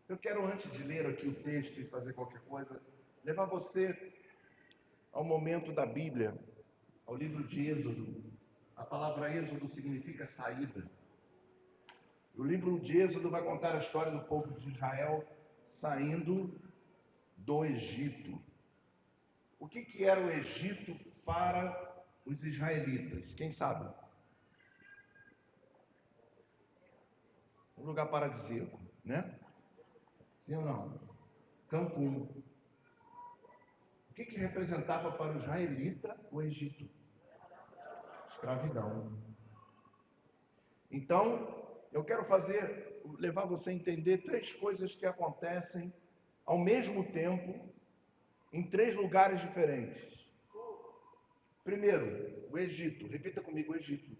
Eu quero, antes de ler aqui o texto e fazer qualquer coisa, levar você ao momento da Bíblia, ao livro de Êxodo. A palavra Êxodo significa saída. O livro de Êxodo vai contar a história do povo de Israel saindo do Egito. O que era o Egito para os israelitas? Quem sabe? Um lugar paradisíaco, né? Sim ou não? Cancún. O que representava para o israelita o Egito? Escravidão. Então, eu quero levar você a entender três coisas que acontecem ao mesmo tempo em três lugares diferentes. Primeiro, o Egito. Repita comigo: o Egito.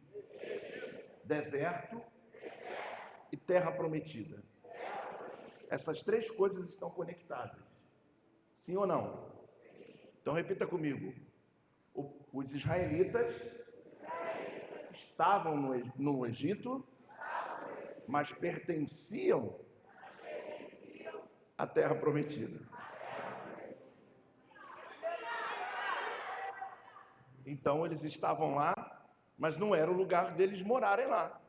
Deserto e terra prometida. Essas três coisas estão conectadas. Sim ou não? Então repita comigo. Os israelitas estavam no Egito, mas pertenciam à terra prometida. Então eles estavam lá, mas não era o lugar deles morarem lá,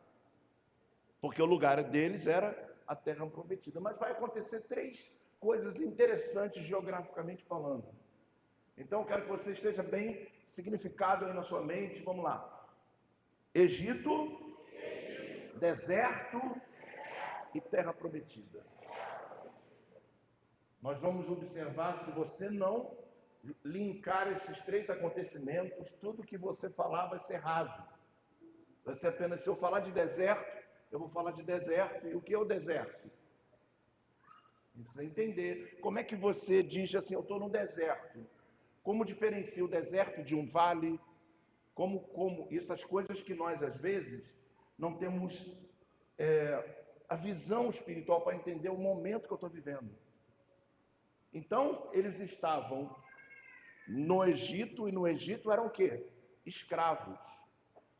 porque o lugar deles era a terra prometida. Mas vai acontecer três coisas interessantes geograficamente falando. Então eu quero que você esteja bem significado aí na sua mente. Vamos lá. Egito, deserto e terra prometida. Nós vamos observar, se você não linkar esses três acontecimentos, tudo que você falar vai ser raso. Vai ser apenas, se eu falar de deserto, eu vou falar de deserto. E o que é o deserto? Você precisa entender. Como é que você diz assim, eu estou no deserto? Como diferencia o deserto de um vale? Como essas coisas que nós, às vezes, não temos a visão espiritual para entender o momento que eu estou vivendo. Então, eles estavam no Egito, e no Egito eram o quê? Escravos.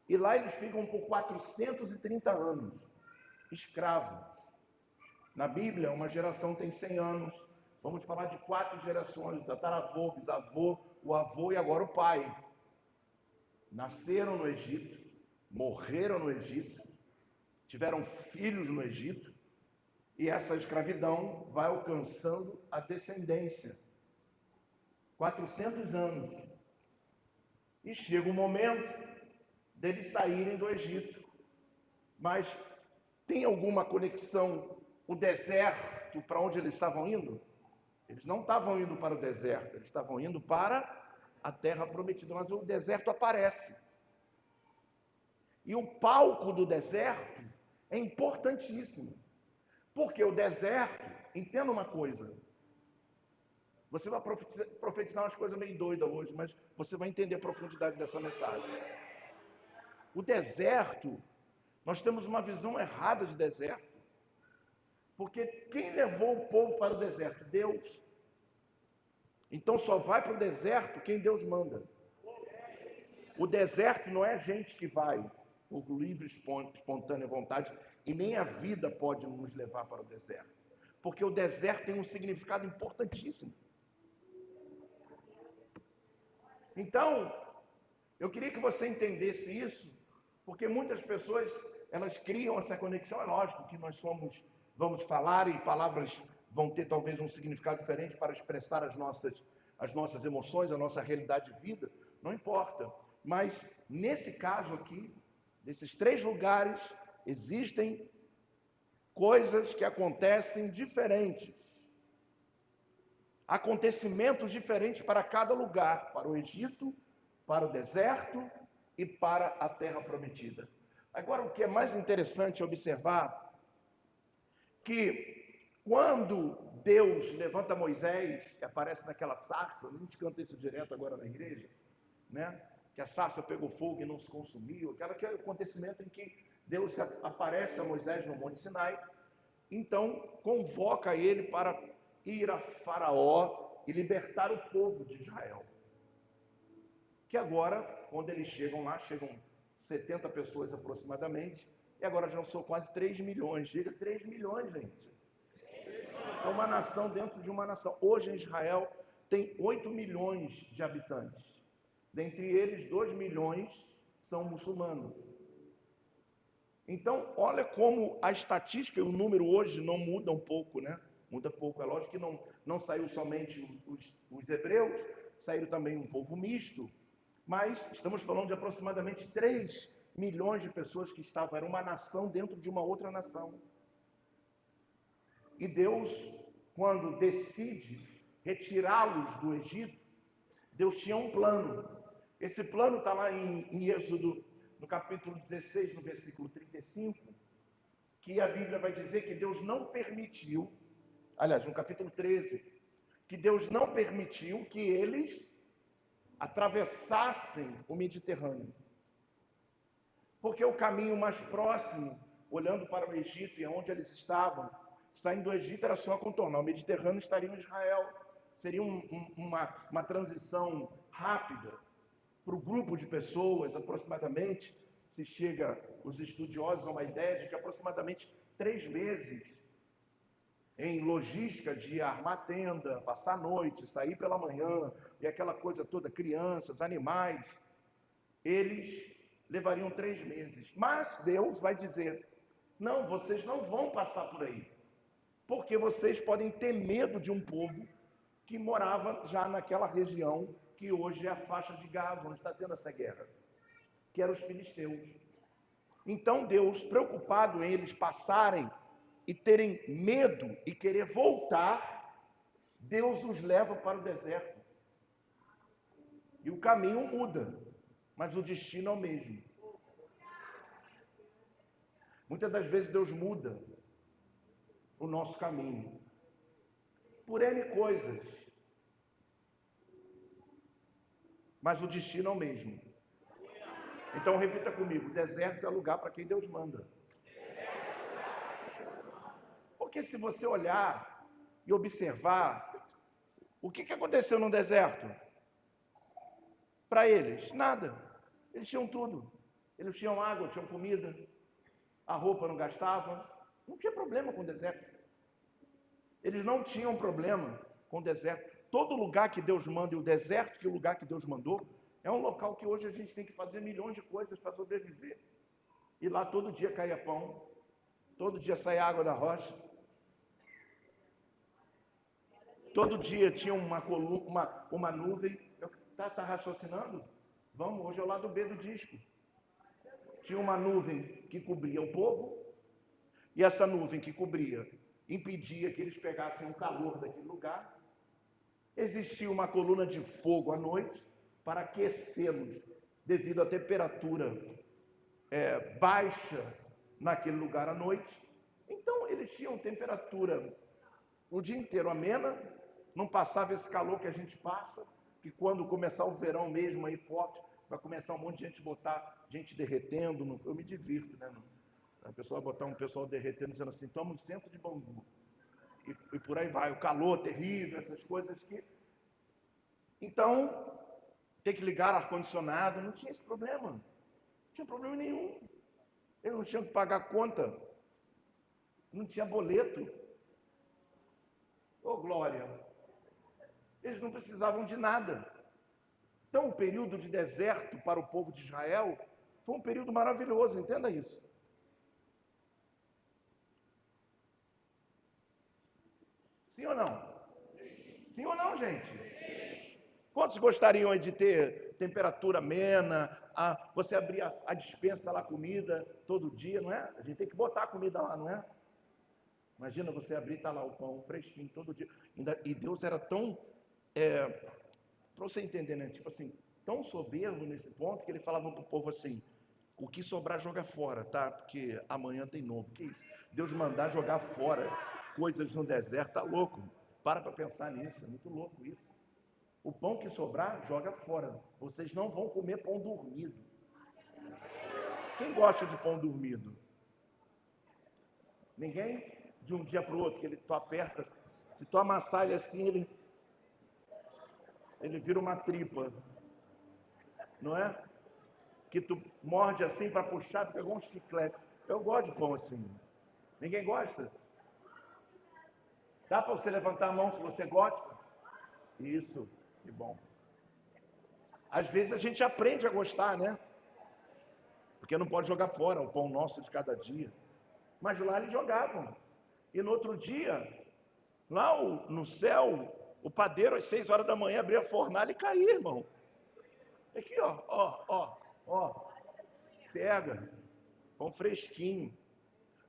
E lá eles ficam por 430 anos, escravos. Na Bíblia, uma geração tem 100 anos. Vamos falar de 4 gerações: tataravô, bisavô, o avô e agora o pai. Nasceram no Egito, morreram no Egito, tiveram filhos no Egito, e essa escravidão vai alcançando a descendência. 400 anos. E chega o momento deles saírem do Egito. Mas tem alguma conexão o deserto para onde eles estavam indo? Eles não estavam indo para o deserto, eles estavam indo para a terra prometida, mas o deserto aparece. E o palco do deserto é importantíssimo, porque o deserto, entenda uma coisa, você vai profetizar umas coisas meio doidas hoje, mas você vai entender a profundidade dessa mensagem. O deserto, nós temos uma visão errada de deserto, porque quem levou o povo para o deserto? Deus. Então só vai para o deserto quem Deus manda. O deserto não é gente que vai por livre, espontânea vontade, e nem a vida pode nos levar para o deserto, porque o deserto tem um significado importantíssimo. Então, eu queria que você entendesse isso, porque muitas pessoas, elas criam essa conexão. É lógico que nós vamos falar, e palavras vão ter talvez um significado diferente para expressar as nossas emoções, a nossa realidade de vida, não importa. Mas nesse caso aqui, nesses três lugares, existem coisas que acontecem diferentes. Acontecimentos diferentes para cada lugar, para o Egito, para o deserto e para a terra prometida. Agora, o que é mais interessante observar, que quando Deus levanta Moisés, que aparece naquela sarça, a gente canta isso direto agora na igreja, né? Que a sarça pegou fogo e não se consumiu, aquele acontecimento em que Deus aparece a Moisés no Monte Sinai, então convoca ele para ir a Faraó e libertar o povo de Israel. Que agora, quando eles chegam lá, chegam 70 pessoas aproximadamente, e agora já são quase 3 milhões. Diga 3 milhões, gente. 3 milhões. É uma nação dentro de uma nação. Hoje em Israel tem 8 milhões de habitantes. Dentre eles, 2 milhões são muçulmanos. Então, olha como a estatística e o número hoje não muda um pouco, né? Muda pouco. É lógico que não saiu somente os hebreus, saíram também um povo misto, mas estamos falando de aproximadamente 3 milhões de pessoas que estavam, era uma nação dentro de uma outra nação. E Deus, quando decide retirá-los do Egito, Deus tinha um plano. Esse plano está lá em Êxodo, no capítulo 16, no versículo 35, que a Bíblia vai dizer que Deus não permitiu, aliás, no capítulo 13, que Deus não permitiu que eles atravessassem o Mediterrâneo. Porque o caminho mais próximo, olhando para o Egito e onde eles estavam, saindo do Egito era só contornar. O Mediterrâneo estaria em Israel. Seria uma transição rápida para o grupo de pessoas, aproximadamente, se chega, os estudiosos a uma ideia de que aproximadamente 3 meses em logística de armar tenda, passar a noite, sair pela manhã, e aquela coisa toda, crianças, animais, eles levariam 3 meses. Mas Deus vai dizer, não, vocês não vão passar por aí, porque vocês podem ter medo de um povo que morava já naquela região, que hoje é a faixa de Gaza, onde está tendo essa guerra, que eram os filisteus. Então Deus, preocupado em eles passarem e terem medo e querer voltar, Deus os leva para o deserto. E o caminho muda, mas o destino é o mesmo. Muitas das vezes Deus muda o nosso caminho, por N coisas, mas o destino é o mesmo. Então repita comigo, deserto é lugar para quem Deus manda. Porque se você olhar e observar, o que aconteceu no deserto? Para eles, nada. Eles tinham tudo. Eles tinham água, tinham comida, a roupa não gastava. Não tinha problema com o deserto. Eles não tinham problema com o deserto. Todo lugar que Deus manda, e o deserto que é o lugar que Deus mandou, é um local que hoje a gente tem que fazer milhões de coisas para sobreviver. E lá todo dia caía pão, todo dia saía água da rocha. Todo dia tinha uma nuvem. Tá raciocinando? Vamos, hoje é o lado B do disco. Tinha uma nuvem que cobria o povo, e essa nuvem que cobria impedia que eles pegassem o calor daquele lugar. Existia uma coluna de fogo à noite para aquecê-los devido à temperatura baixa naquele lugar à noite. Então eles tinham temperatura o dia inteiro amena, não passava esse calor que a gente passa, que quando começar o verão mesmo aí forte, vai começar um monte de gente botar gente derretendo, eu me divirto, né? A pessoa vai botar um pessoal derretendo, dizendo assim, toma um centro de bambu. E por aí vai, o calor terrível, essas coisas que... Então, ter que ligar ar-condicionado, não tinha esse problema. Não tinha problema nenhum. Eles não tinham que pagar conta. Não tinha boleto. Ô, glória! Eles não precisavam de nada. Então, o período de deserto para o povo de Israel foi um período maravilhoso, entenda isso. Sim ou não? Sim ou não, gente? Quantos gostariam de ter temperatura amena, você abrir a despensa lá, comida todo dia, não é? A gente tem que botar a comida lá, não é? Imagina você abrir e está lá o pão fresquinho todo dia. E Deus era tão, para você entender, né? Tipo assim, tão soberbo nesse ponto que ele falava para o povo assim, o que sobrar joga fora, tá? Porque amanhã tem novo. Que isso? Deus mandar jogar fora coisas no deserto, tá louco. Para pensar nisso, é muito louco isso. O pão que sobrar, joga fora. Vocês não vão comer pão dormido. Quem gosta de pão dormido? Ninguém? De um dia para o outro, que tu aperta, se tu amassar ele assim, ele vira uma tripa. Não é? Que tu morde assim para puxar, fica igual um chiclete. Eu gosto de pão assim. Ninguém gosta? Dá para você levantar a mão se você gosta? Isso, que bom. Às vezes a gente aprende a gostar, né? Porque não pode jogar fora o pão nosso de cada dia. Mas lá eles jogavam. E no outro dia, lá no céu, o padeiro às 6 horas da manhã abria a fornalha e caía, irmão. Aqui, ó. Pega. Pão fresquinho.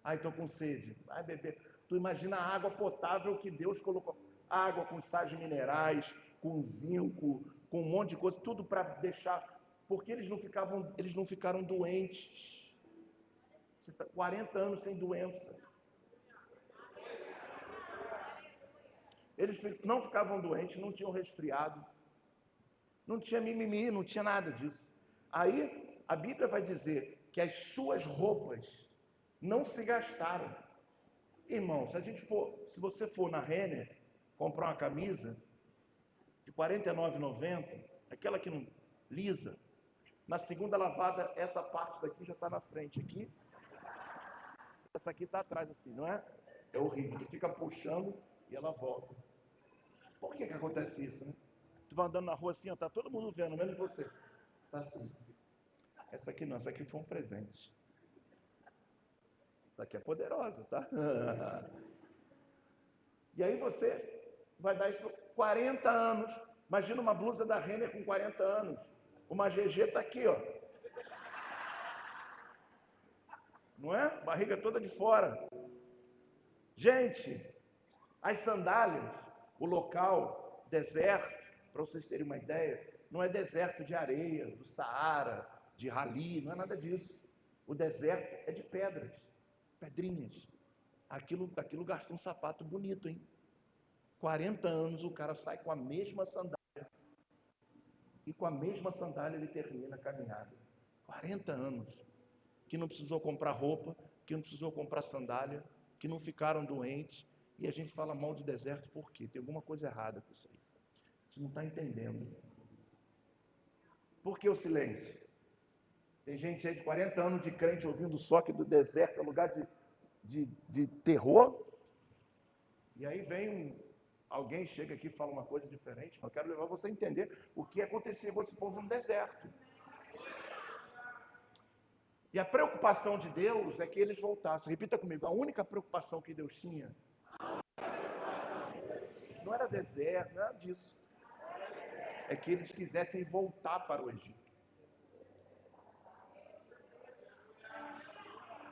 Ai, estou com sede. Vai beber. Tu imagina a água potável que Deus colocou. Água com sais minerais, com zinco, com um monte de coisa, tudo para deixar. Porque eles não ficaram doentes. Você está 40 anos sem doença. Eles não ficavam doentes, não tinham resfriado, não tinha mimimi, não tinha nada disso. Aí a Bíblia vai dizer que as suas roupas não se gastaram. Irmão, se você for na Renner comprar uma camisa de R$ 49,90, aquela que não lisa, na segunda lavada, essa parte daqui já está na frente aqui. Essa aqui está atrás assim, não é? É horrível. Tu fica puxando e ela volta. Por que acontece isso, né? Tu vai andando na rua assim, ó, tá todo mundo vendo, menos você. Tá assim. Essa aqui não, essa aqui foi um presente. Essa aqui é poderosa, tá? E aí você vai dar isso 40 anos. Imagina uma blusa da Renner com 40 anos. Uma GG tá aqui, ó. Não é? Barriga toda de fora. Gente, as sandálias, o local, deserto, para vocês terem uma ideia, não é deserto de areia, do Saara, de rali, não é nada disso. O deserto é de pedras, pedrinhas. Aquilo gasta um sapato bonito, hein? 40 anos o cara sai com a mesma sandália. E com a mesma sandália ele termina a caminhada. 40 anos. Que não precisou comprar roupa, que não precisou comprar sandália, que não ficaram doentes. E a gente fala mal de deserto por quê? Tem alguma coisa errada com isso aí. Você não está entendendo. Por que o silêncio? Tem gente aí de 40 anos de crente ouvindo só que do deserto é lugar de terror. E aí vem alguém chega aqui e fala uma coisa diferente. Eu quero levar você a entender o que acontecia com esse povo no deserto. E a preocupação de Deus é que eles voltassem. Repita comigo, a única preocupação que Deus tinha não era deserto, não era disso. É que eles quisessem voltar para o Egito.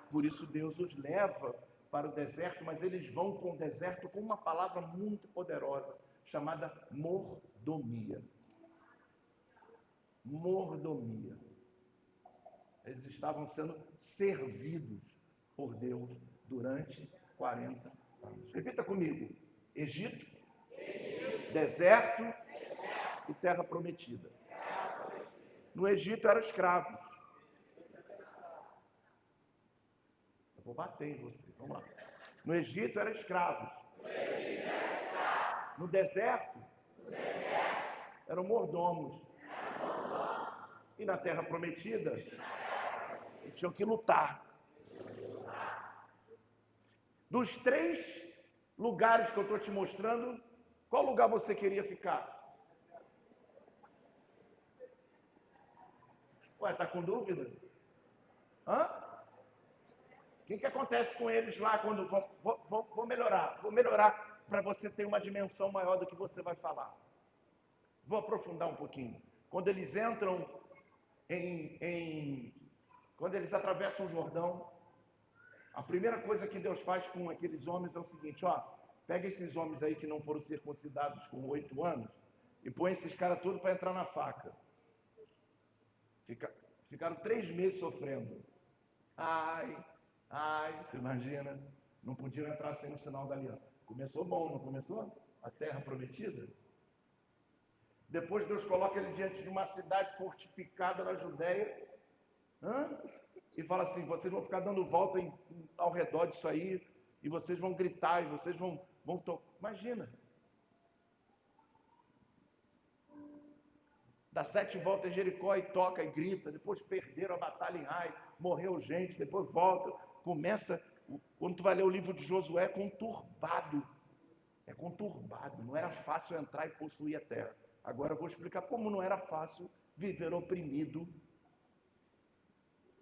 Por isso Deus os leva para o deserto, mas eles vão com o deserto com uma palavra muito poderosa, chamada mordomia. Mordomia. Eles estavam sendo servidos por Deus durante 40 anos. Repita comigo, Egito, deserto e terra prometida. No Egito eram escravos. Eu vou bater em você, vamos lá. No Egito eram escravos. No deserto eram mordomos. E na terra prometida eles tinham que lutar. Dos 3 lugares que eu estou te mostrando, qual lugar você queria ficar? Ué, tá com dúvida? Hã? O que acontece com eles lá quando vou melhorar? Vou melhorar para você ter uma dimensão maior do que você vai falar. Vou aprofundar um pouquinho. Quando eles entram quando eles atravessam o Jordão, a primeira coisa que Deus faz com aqueles homens é o seguinte, ó, pega esses homens aí que não foram circuncidados com 8 anos e põe esses caras todos para entrar na faca. Ficaram 3 meses sofrendo. Ai, tu imagina, não podiam entrar sem o sinal da aliança. Começou bom, não começou? A terra prometida. Depois Deus coloca ele diante de uma cidade fortificada na Judéia. E fala assim, vocês vão ficar dando volta ao redor disso aí, e vocês vão gritar, e vocês vão tocar. Imagina. Dá 7 voltas em Jericó e toca e grita, depois perderam a batalha em Ai, morreu gente, depois volta, começa, quando tu vai ler o livro de Josué, conturbado. É conturbado, não era fácil entrar e possuir a terra. Agora eu vou explicar como não era fácil viver oprimido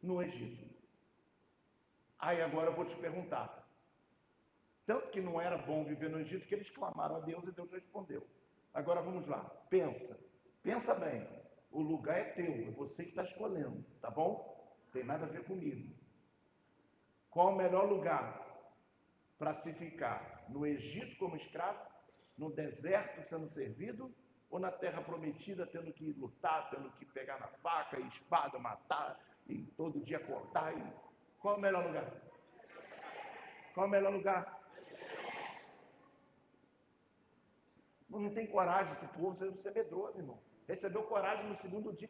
no Egito. Aí agora eu vou te perguntar. Tanto que não era bom viver no Egito que eles clamaram a Deus e Deus respondeu. Agora vamos lá, pensa bem. O lugar é teu, é você que está escolhendo, tá bom? Não tem nada a ver comigo. Qual o melhor lugar para se ficar? No Egito como escravo? No deserto sendo servido? Ou na terra prometida tendo que lutar, tendo que pegar na faca e espada, matar e todo dia cortar? Qual é o melhor lugar? Qual é o melhor lugar? Não tem coragem esse povo, você é medroso, irmão. Recebeu coragem no segundo dia.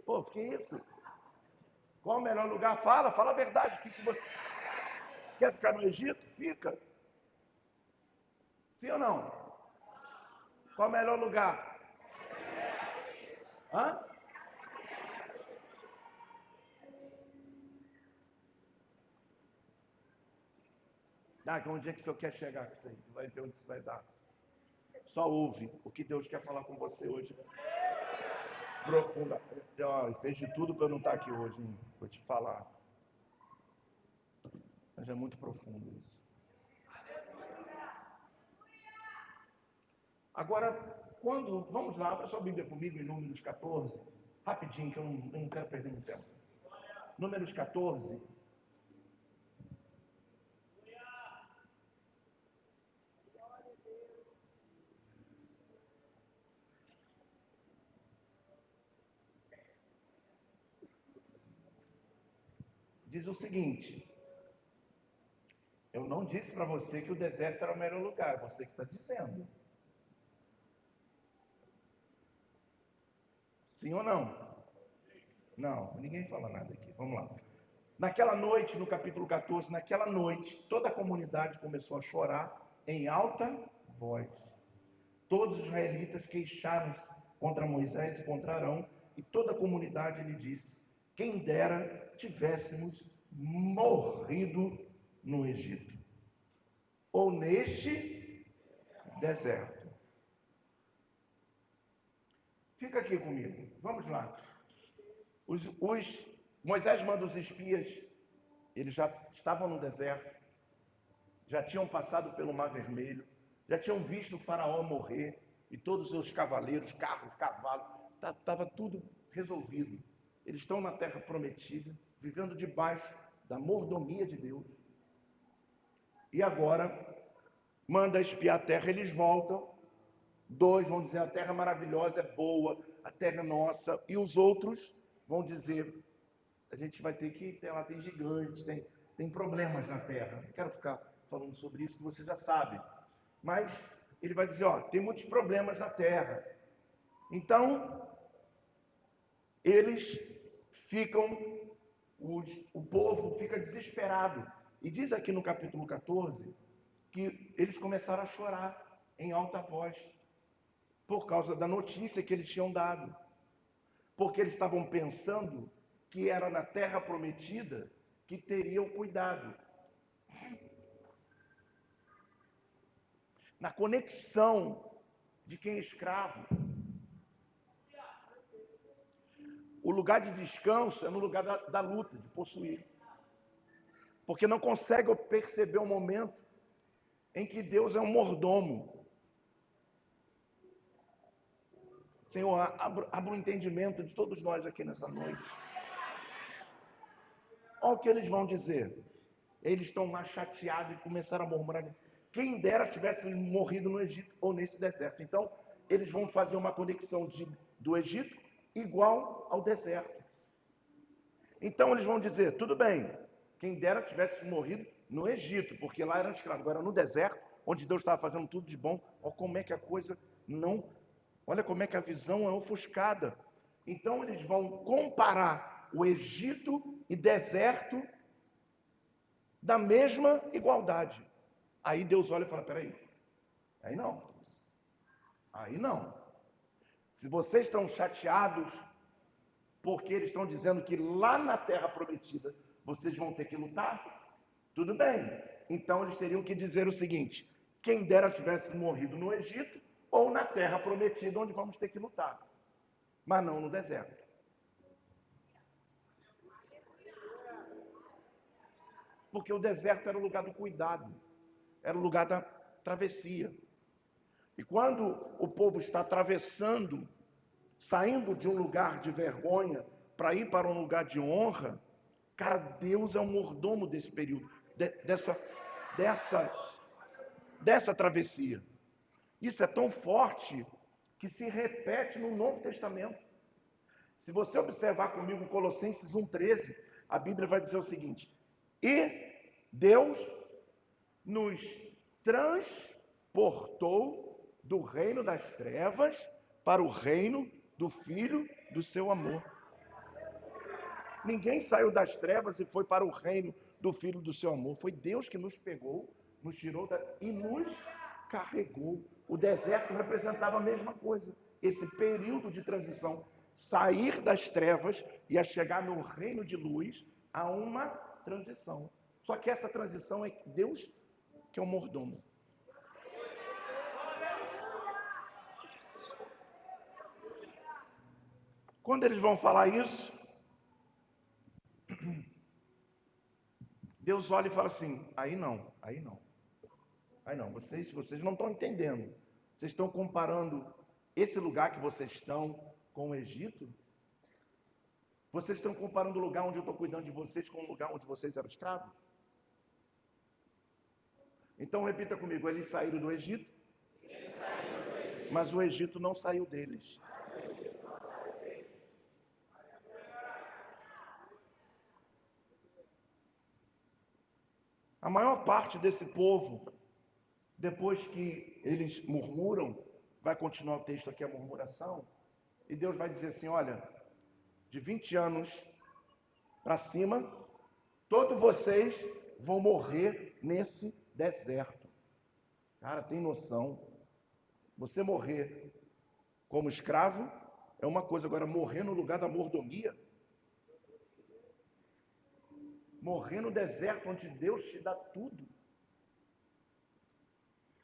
Pô, que isso? Qual é o melhor lugar? Fala a verdade. O que você quer ficar no Egito? Fica. Sim ou não? Qual é o melhor lugar? Hã? Onde é que o senhor quer chegar com isso aí? Tu vai ver onde isso vai dar. Só ouve o que Deus quer falar com você hoje. Profunda. Fez de tudo para eu não estar aqui hoje, hein? Vou te falar. Mas é muito profundo isso. Agora, vamos lá, abra sua Bíblia comigo em Números 14. Rapidinho, que eu não quero perder muito tempo. Números 14. Diz o seguinte: eu não disse para você que o deserto era o melhor lugar, é você que está dizendo. Sim ou não? Não, ninguém fala nada aqui. Vamos lá. Naquela noite, no capítulo 14, naquela noite, toda a comunidade começou a chorar em alta voz. Todos os israelitas queixaram-se contra Moisés e contra Arão, e toda a comunidade lhe disse: quem dera tivéssemos morrido no Egito, ou neste deserto. Fica aqui comigo, vamos lá. Moisés manda os espias, eles já estavam no deserto, já tinham passado pelo Mar Vermelho, já tinham visto o faraó morrer, e todos os seus cavaleiros, carros, cavalos, estava tudo resolvido. Eles estão na terra prometida, vivendo debaixo da mordomia de Deus. E agora, manda espiar a terra, eles voltam. 2 vão dizer: a terra maravilhosa, é boa, a terra é nossa. E os outros vão dizer: a gente vai ter que, lá tem gigantes, tem problemas na terra. Não quero ficar falando sobre isso, que você já sabe. Mas ele vai dizer: tem muitos problemas na terra. Então, eles ficam, o povo fica desesperado. E diz aqui no capítulo 14 que eles começaram a chorar em alta voz por causa da notícia que eles tinham dado. Porque eles estavam pensando que era na terra prometida que teriam cuidado. Na conexão de quem é escravo. O lugar de descanso é no lugar da luta, de possuir. Porque não consegue perceber o momento em que Deus é um mordomo. Senhor, abra o entendimento de todos nós aqui nessa noite. Olha o que eles vão dizer. Eles estão lá chateados e começaram a murmurar: quem dera tivesse morrido no Egito ou nesse deserto. Então, eles vão fazer uma conexão do Egito igual ao deserto. Então, eles vão dizer: tudo bem, quem dera tivesse morrido no Egito, porque lá era escravo. Agora, no deserto, onde Deus estava fazendo tudo de bom, olha como é que a coisa não... Olha como é que a visão é ofuscada. Então, eles vão comparar o Egito e deserto da mesma igualdade. Aí Deus olha e fala: peraí, aí não. Se vocês estão chateados porque eles estão dizendo que lá na terra prometida vocês vão ter que lutar, tudo bem. Então eles teriam que dizer o seguinte: Quem dera tivesse morrido no Egito ou na terra prometida, onde vamos ter que lutar. Mas não no deserto. Porque o deserto era o lugar do cuidado, era o lugar da travessia. E quando o povo está atravessando, saindo de um lugar de vergonha para ir para um lugar de honra, cara, Deus é o mordomo desse período, dessa travessia. Isso é tão forte que se repete no Novo Testamento. Se você observar comigo Colossenses 1,13, a Bíblia vai dizer o seguinte: e Deus nos transportou do reino das trevas para o reino do Filho do seu amor. Ninguém saiu das trevas e foi para o reino do Filho do seu amor. Foi Deus que nos pegou, nos tirou e nos carregou. O deserto representava a mesma coisa. Esse período de transição, sair das trevas e a chegar no reino de luz, há uma transição. Só que essa transição é Deus que é o mordomo. Quando eles vão falar isso, Deus olha e fala assim: aí não, vocês não estão entendendo. Vocês estão comparando esse lugar que vocês estão com o Egito? Vocês estão comparando o lugar onde eu estou cuidando de vocês com o lugar onde vocês eram escravos? Então repita comigo: eles saíram do Egito, mas o Egito não saiu deles. A maior parte desse povo, depois que eles murmuram, vai continuar o texto aqui, a murmuração, e Deus vai dizer assim: olha, de 20 anos para cima, todos vocês vão morrer nesse deserto. Cara, tem noção? Você morrer como escravo é uma coisa, agora morrer no lugar da mordomia, morrer no deserto onde Deus te dá tudo,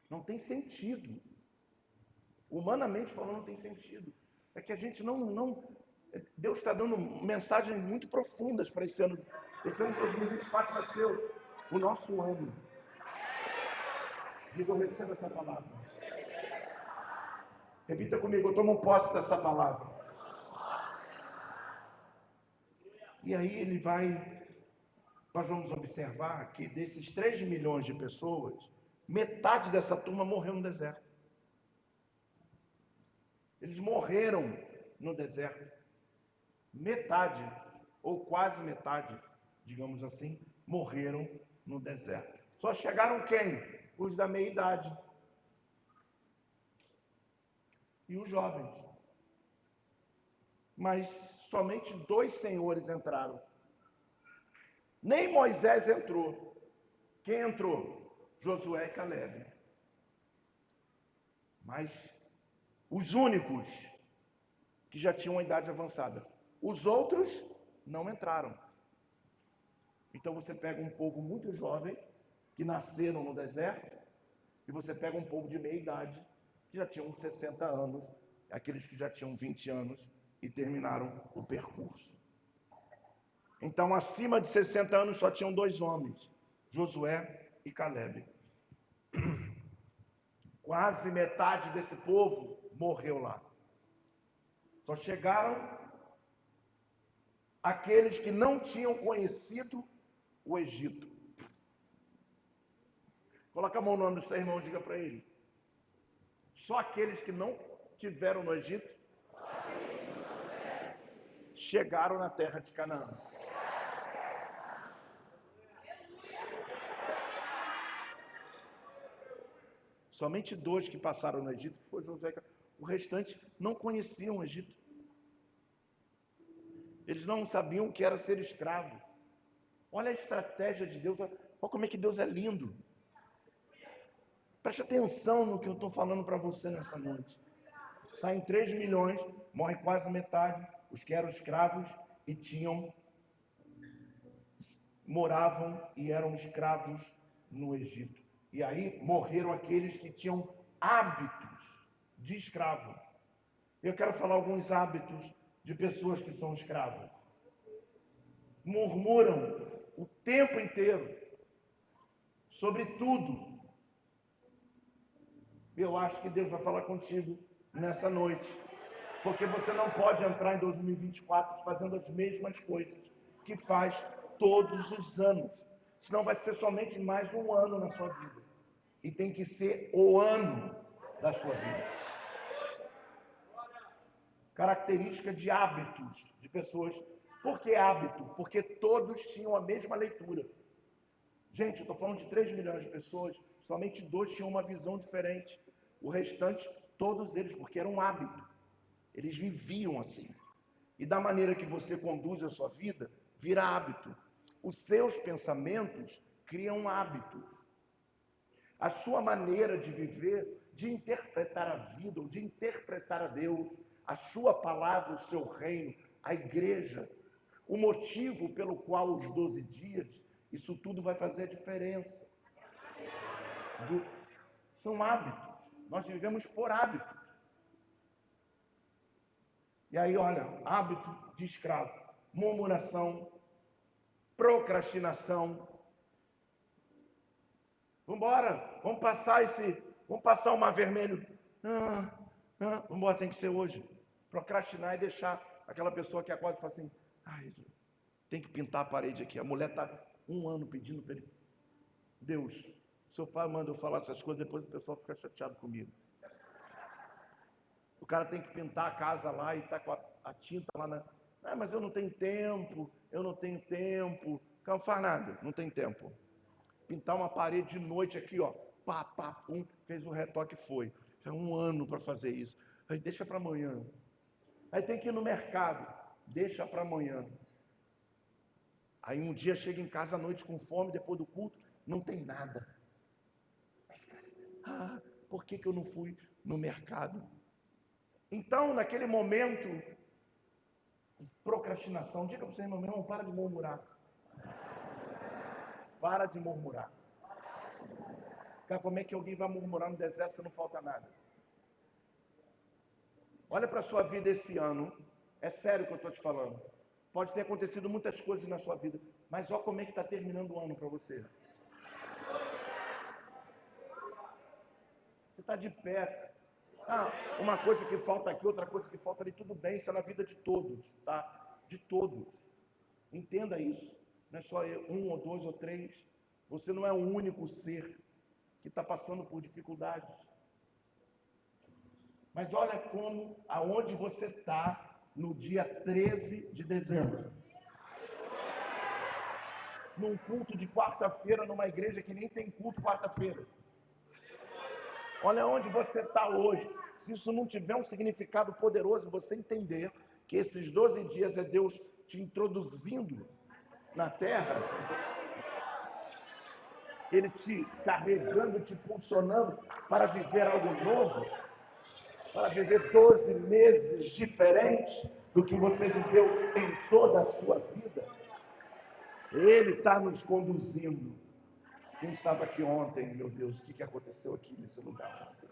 não tem sentido. Humanamente falando, não tem sentido. É que a gente Deus está dando mensagens muito profundas para esse ano. Esse ano de 2024 vai ser o nosso ano. Diga: eu recebo essa palavra. Repita comigo: eu tomo posse dessa palavra. E aí nós vamos observar que desses 3 milhões de pessoas, metade dessa turma morreu no deserto. Eles morreram no deserto. Metade, ou quase metade, digamos assim, morreram no deserto. Só chegaram quem? Os da meia-idade. E os jovens. Mas somente 2 senhores entraram. Nem Moisés entrou. Quem entrou? Josué e Calebe. Mas os únicos que já tinham uma idade avançada. Os outros não entraram. Então você pega um povo muito jovem, que nasceram no deserto, e você pega um povo de meia idade, que já tinham 60 anos, aqueles que já tinham 20 anos e terminaram o percurso. Então, acima de 60 anos, só tinham 2 homens, Josué e Calebe. Quase metade desse povo morreu lá. Só chegaram aqueles que não tinham conhecido o Egito. Coloca a mão no nome do seu irmão e diga para ele: só aqueles que não tiveram no Egito chegaram na terra de Canaã. Somente 2 que passaram no Egito, que foi Josué. O restante não conheciam o Egito. Eles não sabiam o que era ser escravo. Olha a estratégia de Deus. Olha como é que Deus é lindo. Preste atenção no que eu estou falando para você nessa noite. Saem 3 milhões, morre quase metade, os que eram escravos e moravam e eram escravos no Egito. E aí morreram aqueles que tinham hábitos de escravo. Eu quero falar alguns hábitos de pessoas que são escravas. Murmuram o tempo inteiro sobre tudo. Eu acho que Deus vai falar contigo nessa noite, porque você não pode entrar em 2024 fazendo as mesmas coisas que faz todos os anos, senão vai ser somente mais um ano na sua vida, e tem que ser o ano da sua vida. Característica de hábitos de pessoas. Por que hábito? Porque todos tinham a mesma leitura. Gente, eu estou falando de 3 milhões de pessoas, somente 2 tinham uma visão diferente. O restante, todos eles, porque era um hábito. Eles viviam assim. E da maneira que você conduz a sua vida, vira hábito. Os seus pensamentos criam hábitos. A sua maneira de viver, de interpretar a vida, ou de interpretar a Deus, a sua palavra, o seu reino, a igreja, o motivo pelo qual os 12 dias, isso tudo vai fazer a diferença. São hábitos. Nós vivemos por hábitos. E aí, olha, hábito de escravo, murmuração, procrastinação. Vamos embora, vamos passar o mar vermelho. Vamos embora, tem que ser hoje. Procrastinar e deixar aquela pessoa que acorda e fala assim, tem que pintar a parede aqui. A mulher está 1 ano pedindo para ele. Deus, o senhor manda eu falar essas coisas, depois o pessoal fica chateado comigo. O cara tem que pintar a casa lá e está com a tinta lá na... mas eu não tenho tempo. Não faz nada, não tem tempo. Pintar uma parede de noite aqui, ó. Pá, pum, fez o retoque e foi. É 1 ano para fazer isso. Aí deixa para amanhã. Aí tem que ir no mercado. Deixa para amanhã. Aí um dia chega em casa à noite com fome, depois do culto, não tem nada. Aí fica assim, por que eu não fui no mercado? Então, naquele momento, procrastinação, diga para você, meu irmão, para de murmurar. Para de murmurar. Cara, como é que alguém vai murmurar no deserto se não falta nada? Olha para a sua vida esse ano, é sério o que eu estou te falando. Pode ter acontecido muitas coisas na sua vida, mas olha como é que está terminando o ano para você. Você está de pé. Uma coisa que falta aqui, outra coisa que falta ali, tudo bem, isso é na vida de todos, tá? De todos. Entenda isso. Não é só 1 ou 2 ou 3. Você não é o único ser que está passando por dificuldades. Mas olha aonde você está no dia 13 de dezembro. Num culto de quarta-feira, numa igreja que nem tem culto quarta-feira. Olha onde você está hoje. Se isso não tiver um significado poderoso, você entender que esses 12 dias é Deus te introduzindo na terra, Ele te carregando, te impulsionando para viver algo novo, para viver 12 meses diferentes do que você viveu em toda a sua vida. Ele está nos conduzindo. Quem estava aqui ontem, meu Deus, o que aconteceu aqui nesse lugar ontem?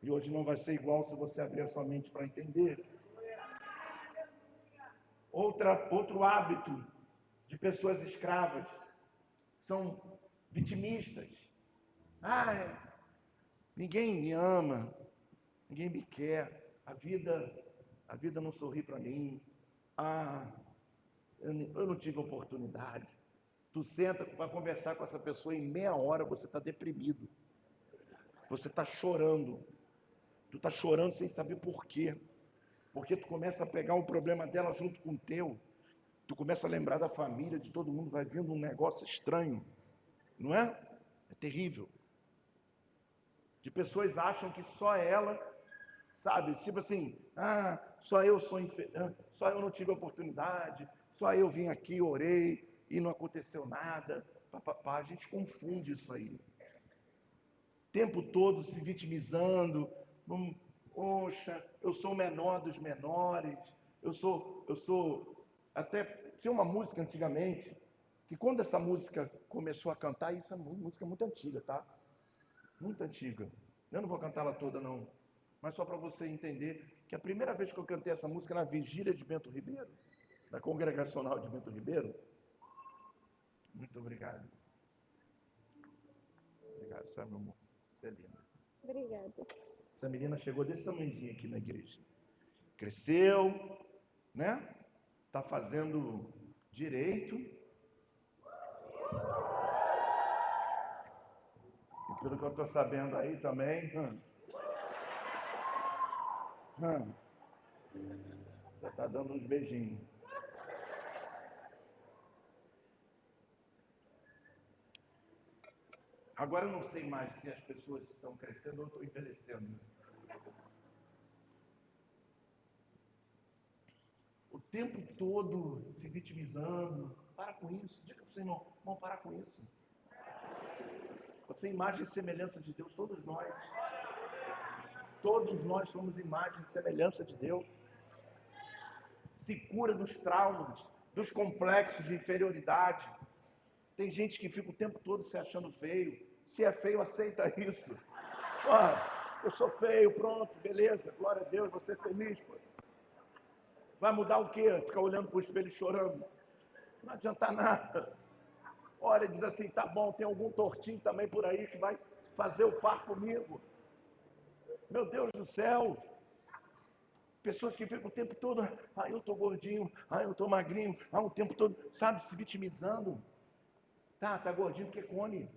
E hoje não vai ser igual se você abrir a sua mente para entender. Outro hábito de pessoas escravas são vitimistas. Ninguém me ama, ninguém me quer, a vida não sorri para mim. Eu não tive oportunidade. Tu senta para conversar com essa pessoa, em meia hora você está deprimido. Você está chorando. Tu está chorando sem saber por quê. Porque tu começa a pegar o problema dela junto com o teu. Tu começa a lembrar da família, de todo mundo, vai vindo um negócio estranho. Não é? É terrível. De pessoas acham que só ela, sabe? Tipo assim, só eu sou só eu não tive oportunidade, só eu vim aqui, orei e não aconteceu nada. A gente confunde isso aí. O tempo todo se vitimizando. Poxa, eu sou o menor dos menores. Eu sou até tinha uma música antigamente que quando essa música começou a cantar, isso é música muito antiga, tá? Muito antiga. Eu não vou cantá-la toda, não. Mas só para você entender que a primeira vez que eu cantei essa música na vigília de Bento Ribeiro, da Congregacional de Bento Ribeiro. Muito obrigado. Obrigado, sabe, meu amor? Você é linda. Obrigada. Essa menina chegou desse tamanhozinho aqui na igreja. Cresceu, né? Tá fazendo direito. E pelo que eu estou sabendo aí também, já está dando uns beijinhos. Agora eu não sei mais se as pessoas estão crescendo ou estão envelhecendo. O tempo todo se vitimizando. Para com isso. Diga para você, irmão, não para com isso. Você é imagem e semelhança de Deus, todos nós. Todos nós somos imagem e semelhança de Deus. Se cura dos traumas, dos complexos de inferioridade. Tem gente que fica o tempo todo se achando feio. Se é feio, aceita isso. Eu sou feio, pronto, beleza, glória a Deus, você é feliz. Pô. Vai mudar o quê? Ficar olhando para o espelho e chorando? Não adianta nada. Olha, diz assim, tá bom, tem algum tortinho também por aí que vai fazer o par comigo. Meu Deus do céu. Pessoas que ficam o tempo todo, eu tô gordinho, eu tô magrinho, o tempo todo, sabe, se vitimizando. Tá gordinho porque come.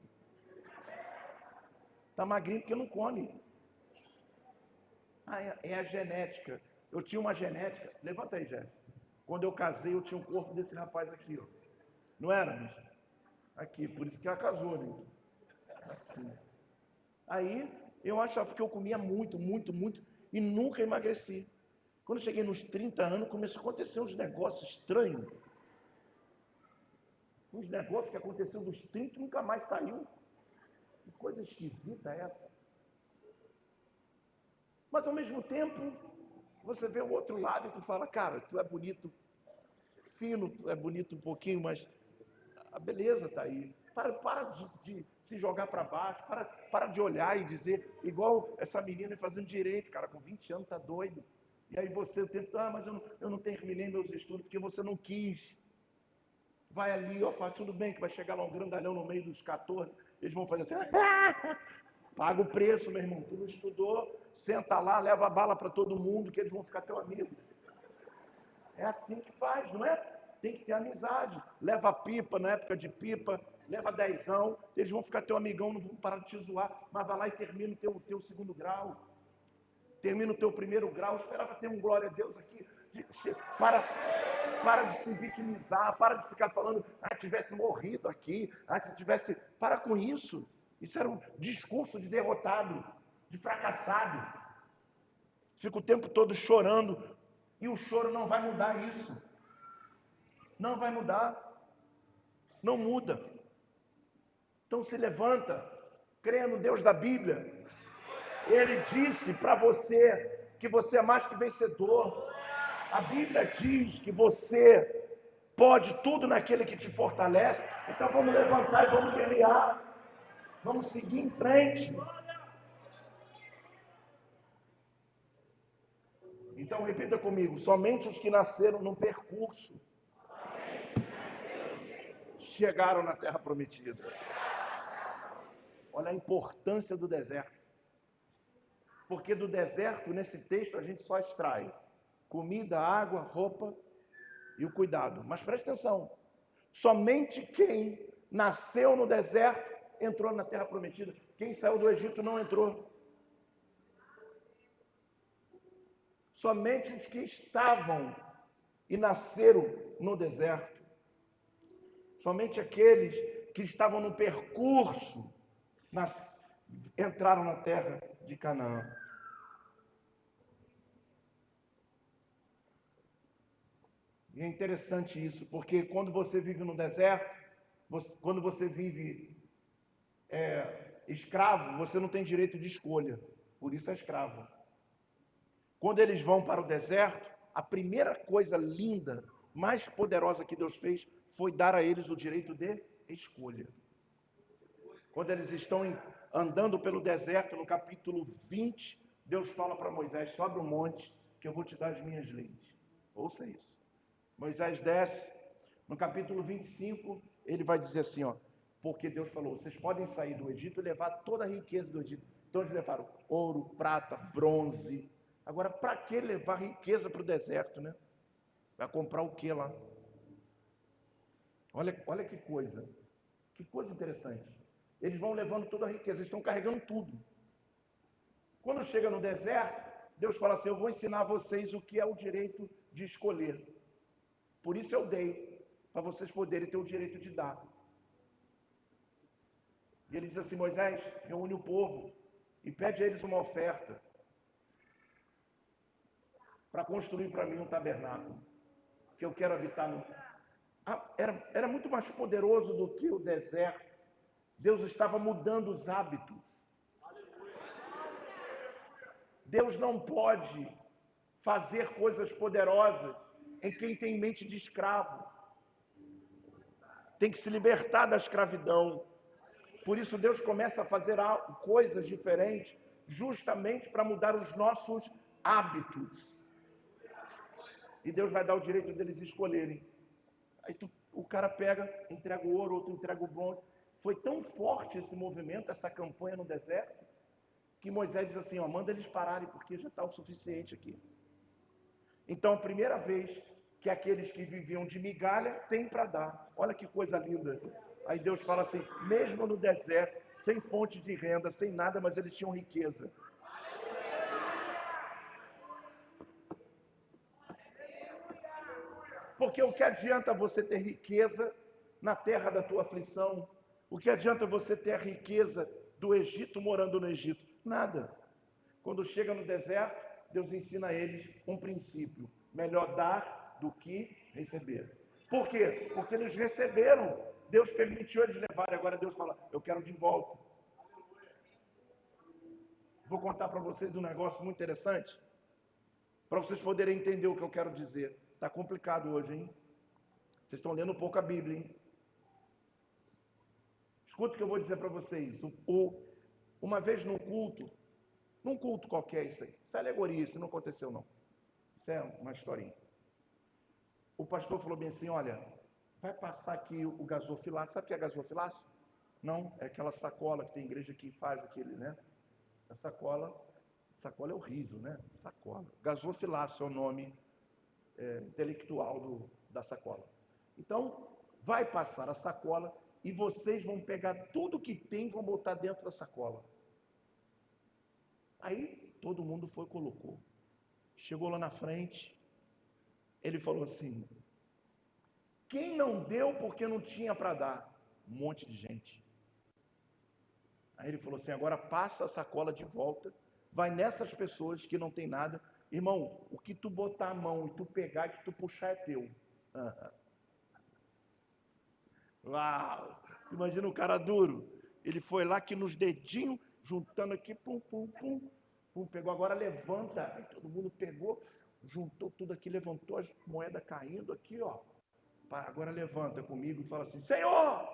Tá magrinho porque não come. É a genética. Eu tinha uma genética. Levanta aí, Jeff. Quando eu casei, eu tinha um corpo desse rapaz aqui, ó. Não era, mas aqui, por isso que ela casou, né? Assim. Aí, eu achava que eu comia muito e nunca emagreci. Quando eu cheguei nos 30 anos, começou a acontecer uns negócios estranhos. Uns negócios que aconteceram dos 30 e nunca mais saiu. Que coisa esquisita é essa? Mas ao mesmo tempo, você vê o outro lado e tu fala, cara, tu é bonito, fino, tu é bonito um pouquinho, mas a beleza está aí. Para de se jogar para baixo, para de olhar e dizer, igual essa menina fazendo direito, cara, com 20 anos, tá doido. E aí você tenta, mas eu não terminei meus estudos porque você não quis. Vai ali, fala, tudo bem que vai chegar lá um grandalhão no meio dos 14, eles vão fazer assim, paga o preço, meu irmão, tu não estudou, senta lá, leva a bala para todo mundo, que eles vão ficar teu amigo. É assim que faz, não é? Tem que ter amizade. Leva pipa, na época de pipa, leva 10, eles vão ficar teu amigão, não vão parar de te zoar, mas vai lá e termina o teu segundo grau. Termina o teu primeiro grau, esperava ter um glória a Deus aqui. Para de se vitimizar, para de ficar falando, tivesse morrido aqui, se tivesse... Para com isso. Isso era um discurso de derrotado, de fracassado. Fica o tempo todo chorando, e o choro não vai mudar isso. Não vai mudar. Não muda. Então se levanta, creia no Deus da Bíblia. Ele disse para você que você é mais que vencedor. A Bíblia diz que você pode tudo naquele que te fortalece. Então vamos levantar e vamos guerrear. Vamos seguir em frente. Então repita comigo, somente os que nasceram num percurso chegaram na terra prometida. Olha a importância do deserto. Porque do deserto, nesse texto, a gente só extrai comida, água, roupa e o cuidado. Mas presta atenção, somente quem nasceu no deserto entrou na terra prometida. Quem saiu do Egito não entrou. Somente os que estavam e nasceram no deserto. Somente aqueles que estavam no percurso entraram na terra de Canaã. E é interessante isso, porque quando você vive no deserto, quando você vive escravo, você não tem direito de escolha, por isso é escravo. Quando eles vão para o deserto, a primeira coisa linda, mais poderosa que Deus fez, foi dar a eles o direito de escolha. Quando eles estão andando pelo deserto, no capítulo 20, Deus fala para Moisés: sobe o monte que eu vou te dar as minhas leis. Ouça isso. Moisés desce, no capítulo 25, ele vai dizer assim, ó, porque Deus falou, vocês podem sair do Egito e levar toda a riqueza do Egito. Então eles levaram ouro, prata, bronze. Agora, para que levar riqueza para o deserto, né? Vai comprar o que lá? Olha que coisa interessante. Eles vão levando toda a riqueza, eles estão carregando tudo. Quando chega no deserto, Deus fala assim, eu vou ensinar a vocês o que é o direito de escolher. Por isso eu dei, para vocês poderem ter o direito de dar. E ele diz assim, Moisés, reúne o povo e pede a eles uma oferta para construir para mim um tabernáculo, que eu quero habitar no... Era muito mais poderoso do que o deserto. Deus estava mudando os hábitos. Deus não pode fazer coisas poderosas em quem tem mente de escravo. Tem que se libertar da escravidão. Por isso Deus começa a fazer coisas diferentes, justamente para mudar os nossos hábitos. E Deus vai dar o direito deles escolherem. Aí o cara pega, entrega o ouro, outro entrega o bronze. Foi tão forte esse movimento, essa campanha no deserto, que Moisés diz assim, ó, manda eles pararem, porque já está o suficiente aqui. Então, a primeira vez que aqueles que viviam de migalha têm para dar. Olha que coisa linda. Aí Deus fala assim, mesmo no deserto, sem fonte de renda, sem nada, mas eles tinham riqueza. Porque o que adianta você ter riqueza na terra da tua aflição? O que adianta você ter a riqueza do Egito morando no Egito? Nada. Quando chega no deserto, Deus ensina a eles um princípio. Melhor dar do que receber. Por quê? Porque eles receberam. Deus permitiu eles levarem. Agora Deus fala, eu quero de volta. Vou contar para vocês um negócio muito interessante. Para vocês poderem entender o que eu quero dizer. Está complicado hoje, hein? Vocês estão lendo um pouco a Bíblia, hein? Escuta o que eu vou dizer para vocês. Uma vez num culto qualquer isso aí. Isso é alegoria, isso não aconteceu não. Isso é uma historinha. O pastor falou bem assim, olha, vai passar aqui o gasofilácio. Sabe o que é gasofilácio? Não, é aquela sacola que tem igreja que faz aquele, né? A sacola é horrível, né? Sacola. Gasofilácio é o nome intelectual da sacola. Então, vai passar a sacola e vocês vão pegar tudo que tem e vão botar dentro da sacola. Aí, todo mundo foi e colocou. Chegou lá na frente, ele falou assim, quem não deu porque não tinha para dar? Um monte de gente. Aí ele falou assim, agora passa a sacola de volta, vai nessas pessoas que não tem nada. Irmão, o que tu botar a mão e tu pegar e que tu puxar é teu. Uau! Imagina o cara duro. Ele foi lá que nos dedinhos, juntando aqui, pum, pum, pum, pum, pegou. Agora levanta. Aí todo mundo pegou, juntou tudo aqui, levantou as moedas caindo aqui, ó. Agora levanta comigo e fala assim, Senhor!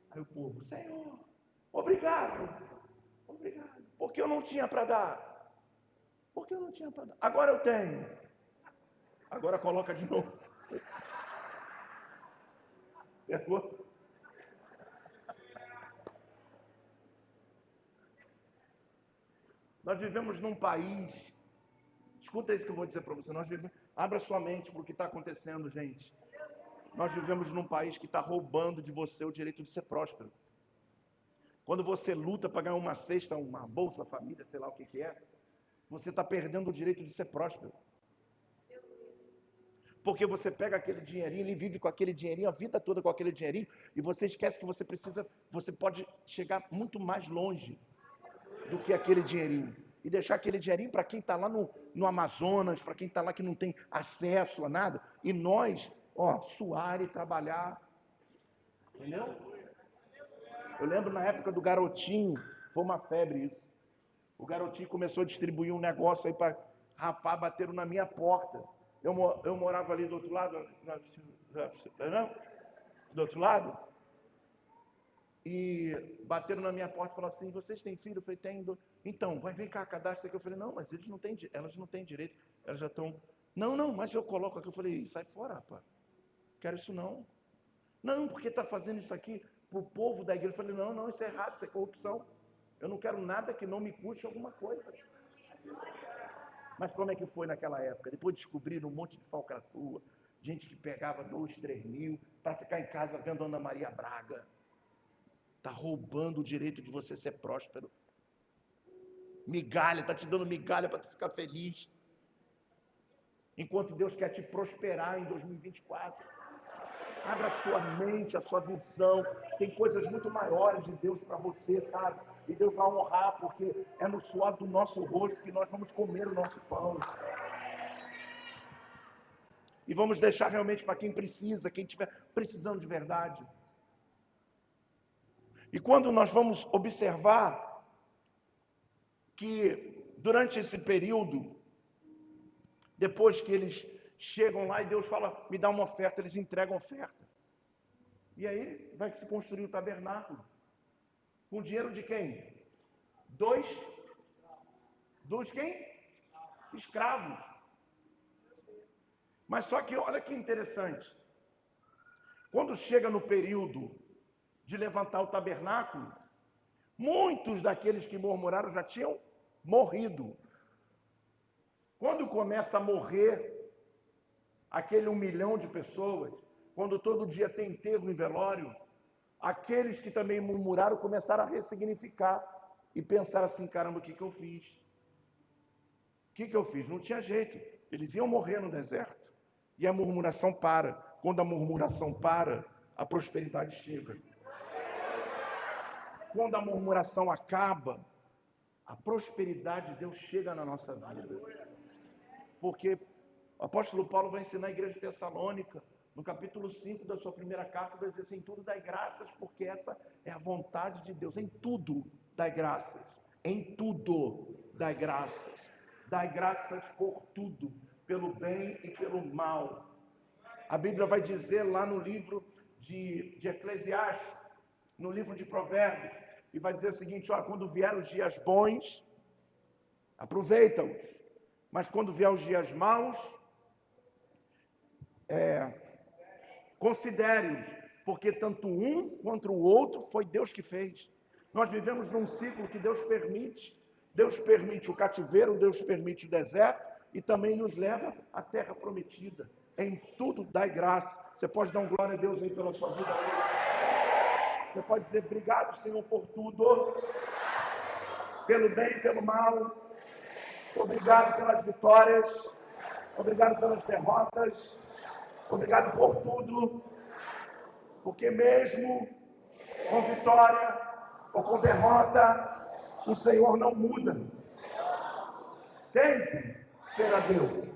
Aí o povo, Senhor, obrigado, obrigado. Porque eu não tinha para dar. Porque eu não tinha para dar. Agora eu tenho. Agora coloca de novo. Pegou? Nós vivemos num país, escuta isso que eu vou dizer para você, abra sua mente para o que está acontecendo, gente. Nós vivemos num país que está roubando de você o direito de ser próspero. Quando você luta para ganhar uma cesta, uma bolsa família, sei lá o que é, você está perdendo o direito de ser próspero. Porque você pega aquele dinheirinho e vive com aquele dinheirinho, a vida toda com aquele dinheirinho, e você esquece que você pode chegar muito mais longe do que aquele dinheirinho. E deixar aquele dinheirinho para quem está lá no Amazonas, para quem está lá que não tem acesso a nada. E nós, suar e trabalhar. Entendeu? Eu lembro na época do Garotinho, foi uma febre isso. O Garotinho começou a distribuir um negócio aí para rapaz, bateram na minha porta. Eu morava ali do outro lado, Não? Do outro lado? E bateram na minha porta e falaram assim, vocês têm filho? Eu falei, tem. Então, vem cá, cadastra aqui. Eu falei, não, mas elas não têm direito, elas já estão... Não, mas eu coloco aqui. Eu falei, sai fora, rapaz. Quero isso não. Não, porque está fazendo isso aqui para o povo da igreja. Eu falei, não, isso é errado, isso é corrupção. Eu não quero nada que não me custe alguma coisa. Mas como é que foi naquela época? Depois descobriram um monte de falcatrua, gente que pegava 2, 3 mil para ficar em casa vendo Ana Maria Braga. Está roubando o direito de você ser próspero. Migalha, está te dando migalha para tu ficar feliz. Enquanto Deus quer te prosperar em 2024. Abra a sua mente, a sua visão. Tem coisas muito maiores de Deus para você, sabe? E Deus vai honrar, porque é no suor do nosso rosto que nós vamos comer o nosso pão. E vamos deixar realmente para quem precisa, quem estiver precisando de verdade. E quando nós vamos observar que durante esse período, depois que eles chegam lá e Deus fala, me dá uma oferta, eles entregam oferta. E aí vai se construir o tabernáculo. Com dinheiro de quem? Dos quem? Escravos. Mas só que olha que interessante. Quando chega no período de levantar o tabernáculo, muitos daqueles que murmuraram já tinham morrido. Quando começa a morrer aquele 1 milhão de pessoas, quando todo dia tem enterro em velório, aqueles que também murmuraram começaram a ressignificar e pensar assim, caramba, o que eu fiz? O que eu fiz? Não tinha jeito, eles iam morrer no deserto. E a murmuração para. Quando a murmuração para, a prosperidade chega. Quando a murmuração acaba, a prosperidade de Deus chega na nossa vida. Porque o apóstolo Paulo vai ensinar a igreja de Tessalônica, no capítulo 5 da sua primeira carta, vai dizer assim, em tudo dai graças, porque essa é a vontade de Deus. Em tudo dai graças. Em tudo dai graças. Dai graças por tudo, pelo bem e pelo mal. A Bíblia vai dizer lá no livro de Eclesiastes, no livro de Provérbios, e vai dizer o seguinte, ó, quando vier os dias bons, aproveita-os. Mas quando vier os dias maus, considere-os, porque tanto um quanto o outro foi Deus que fez. Nós vivemos num ciclo que Deus permite. Deus permite o cativeiro, Deus permite o deserto e também nos leva à terra prometida. Em tudo dai graça. Você pode dar um glória a Deus aí pela sua vida hoje. Você pode dizer obrigado, Senhor, por tudo, pelo bem e pelo mal. Obrigado pelas vitórias, obrigado pelas derrotas, obrigado por tudo, porque mesmo com vitória ou com derrota, o Senhor não muda. Sempre será Deus,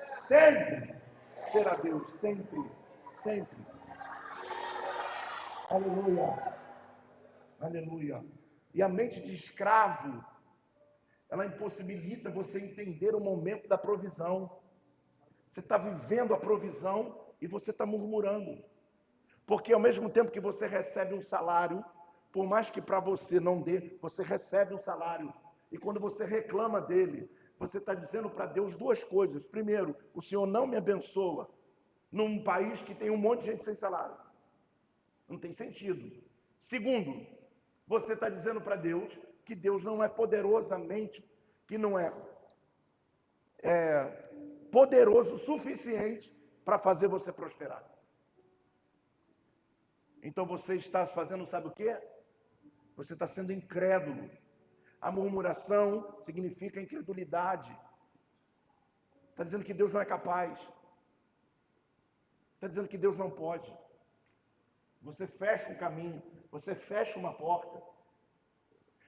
sempre será Deus, sempre, sempre. Aleluia, aleluia. E a mente de escravo, ela impossibilita você entender o momento da provisão. Você está vivendo a provisão e você está murmurando. Porque ao mesmo tempo que você recebe um salário, por mais que para você não dê, você recebe um salário. E quando você reclama dele, você está dizendo para Deus duas coisas. Primeiro, o Senhor não me abençoa num país que tem um monte de gente sem salário. Não tem sentido. Segundo, você está dizendo para Deus que Deus não é poderosamente, que não é poderoso o suficiente para fazer você prosperar. Então você está fazendo, sabe o quê? Você está sendo incrédulo. A murmuração significa incredulidade. Está dizendo que Deus não é capaz. Está dizendo que Deus não pode. Você fecha um caminho, você fecha uma porta.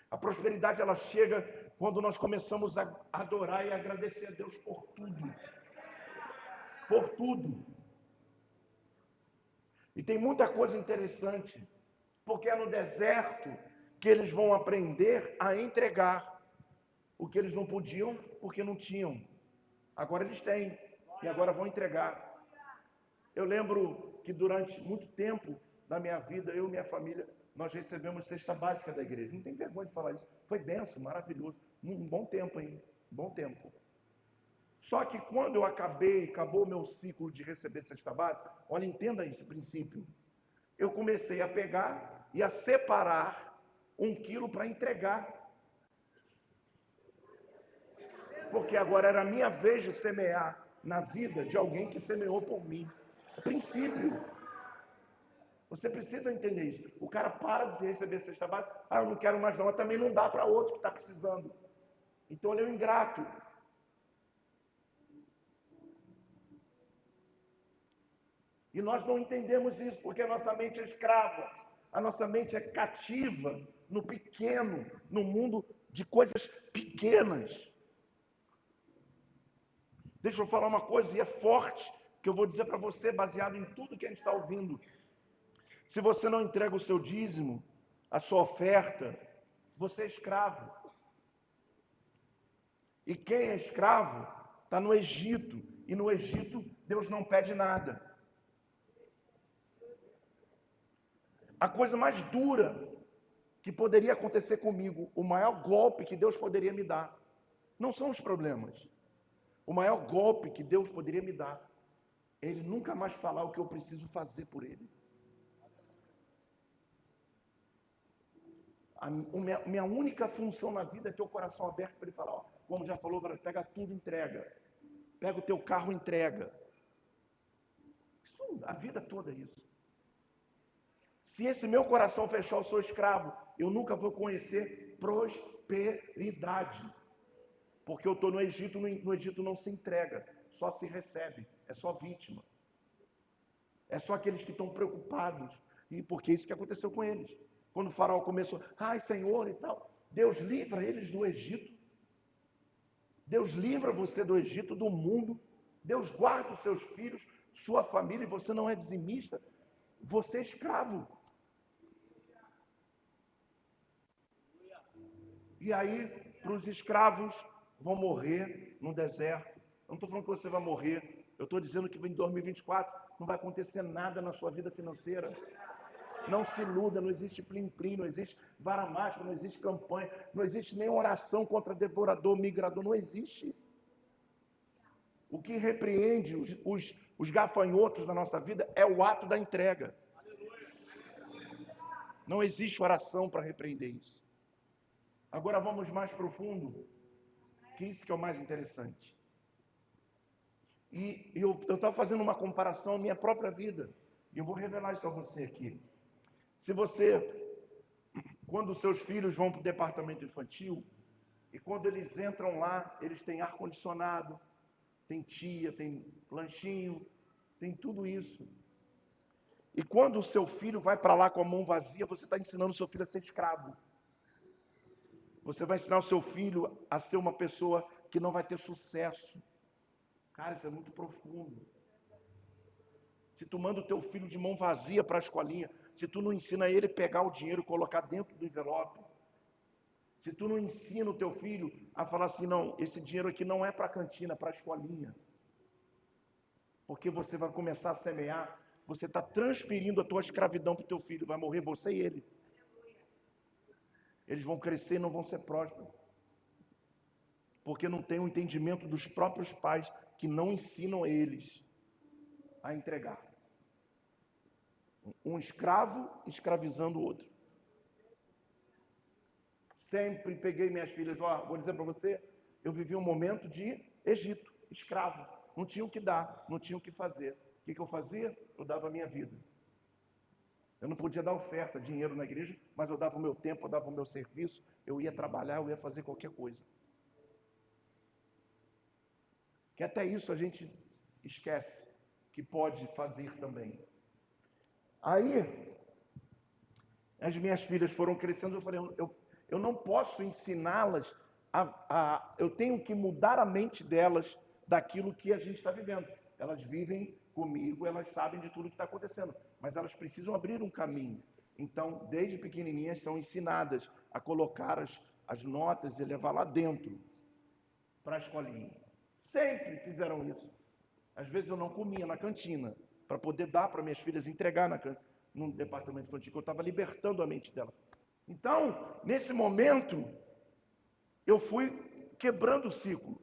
A prosperidade, ela chega quando nós começamos a adorar e agradecer a Deus por tudo. Por tudo. E tem muita coisa interessante, porque é no deserto que eles vão aprender a entregar o que eles não podiam, porque não tinham. Agora eles têm, e agora vão entregar. Eu lembro que durante muito tempo da minha vida, eu e minha família, nós recebemos cesta básica da igreja. Não tem vergonha de falar isso. Foi bênção, maravilhoso. Um bom tempo, hein? Bom tempo. Só que quando eu acabou o meu ciclo de receber cesta básica, olha, entenda esse princípio. Eu comecei a pegar e a separar 1 quilo para entregar. Porque agora era a minha vez de semear na vida de alguém que semeou por mim. É princípio. Você precisa entender isso. O cara para de receber cesta básica. Eu não quero mais não. Mas também não dá para outro que está precisando. Então ele é um ingrato. E nós não entendemos isso, porque a nossa mente é escrava. A nossa mente é cativa no pequeno, no mundo de coisas pequenas. Deixa eu falar uma coisa, e é forte, que eu vou dizer para você, baseado em tudo que a gente está ouvindo. Se você não entrega o seu dízimo, a sua oferta, você é escravo. E quem é escravo está no Egito. E no Egito, Deus não pede nada. A coisa mais dura que poderia acontecer comigo, o maior golpe que Deus poderia me dar, não são os problemas. O maior golpe que Deus poderia me dar é Ele nunca mais falar o que eu preciso fazer por Ele. Minha única função na vida é ter o coração aberto para Ele falar, como já falou, pega tudo, entrega. Pega o teu carro, entrega. Isso, a vida toda é isso. Se esse meu coração fechar, eu sou escravo. Eu nunca vou conhecer prosperidade. Porque eu estou no Egito, no Egito não se entrega, só se recebe, é só vítima. É só aqueles que estão preocupados. E porque é isso que aconteceu com eles. Quando o faraó começou, Senhor e tal, Deus livra eles do Egito. Deus livra você do Egito, do mundo. Deus guarda os seus filhos, sua família, e você não é dizimista. Você é escravo. E aí, para os escravos, vão morrer no deserto. Eu não estou falando que você vai morrer. Eu estou dizendo que em 2024 não vai acontecer nada na sua vida financeira. Não se iluda, não existe plim-plim, não existe vara mágica, não existe campanha, não existe nem oração contra devorador, migrador, não existe. O que repreende os gafanhotos na nossa vida é o ato da entrega. Não existe oração para repreender isso. Agora vamos mais profundo, que isso que é o mais interessante. E eu estava fazendo uma comparação à minha própria vida, e eu vou revelar isso a você aqui. Se você, quando os seus filhos vão para o departamento infantil, e quando eles entram lá, eles têm ar-condicionado, tem tia, tem lanchinho, tem tudo isso. E quando o seu filho vai para lá com a mão vazia, você está ensinando o seu filho a ser escravo. Você vai ensinar o seu filho a ser uma pessoa que não vai ter sucesso. Cara, isso é muito profundo. Se tu manda o teu filho de mão vazia para a escolinha, se tu não ensina ele a pegar o dinheiro e colocar dentro do envelope, se tu não ensina o teu filho a falar assim, não, esse dinheiro aqui não é para a cantina, é para a escolinha. Porque você vai começar a semear, você está transferindo a tua escravidão para o teu filho, vai morrer você e ele. Eles vão crescer e não vão ser prósperos. Porque não tem o entendimento dos próprios pais que não ensinam eles a entregar. Um escravo escravizando o outro. Sempre peguei minhas filhas, vou dizer para você, eu vivi um momento de Egito, escravo. Não tinha o que dar, não tinha o que fazer. O que eu fazia? Eu dava a minha vida. Eu não podia dar oferta, dinheiro na igreja, mas eu dava o meu tempo, eu dava o meu serviço, eu ia trabalhar, eu ia fazer qualquer coisa. Que até isso a gente esquece que pode fazer também. Aí, as minhas filhas foram crescendo, eu falei, eu não posso ensiná-las, eu tenho que mudar a mente delas daquilo que a gente está vivendo. Elas vivem comigo, elas sabem de tudo que está acontecendo, mas elas precisam abrir um caminho. Então, desde pequenininhas, são ensinadas a colocar as notas e levar lá dentro, para a escolinha. Sempre fizeram isso. Às vezes eu não comia na cantina, para poder dar para minhas filhas, entregar no departamento infantil, que eu estava libertando a mente delas. Então, nesse momento, eu fui quebrando o ciclo.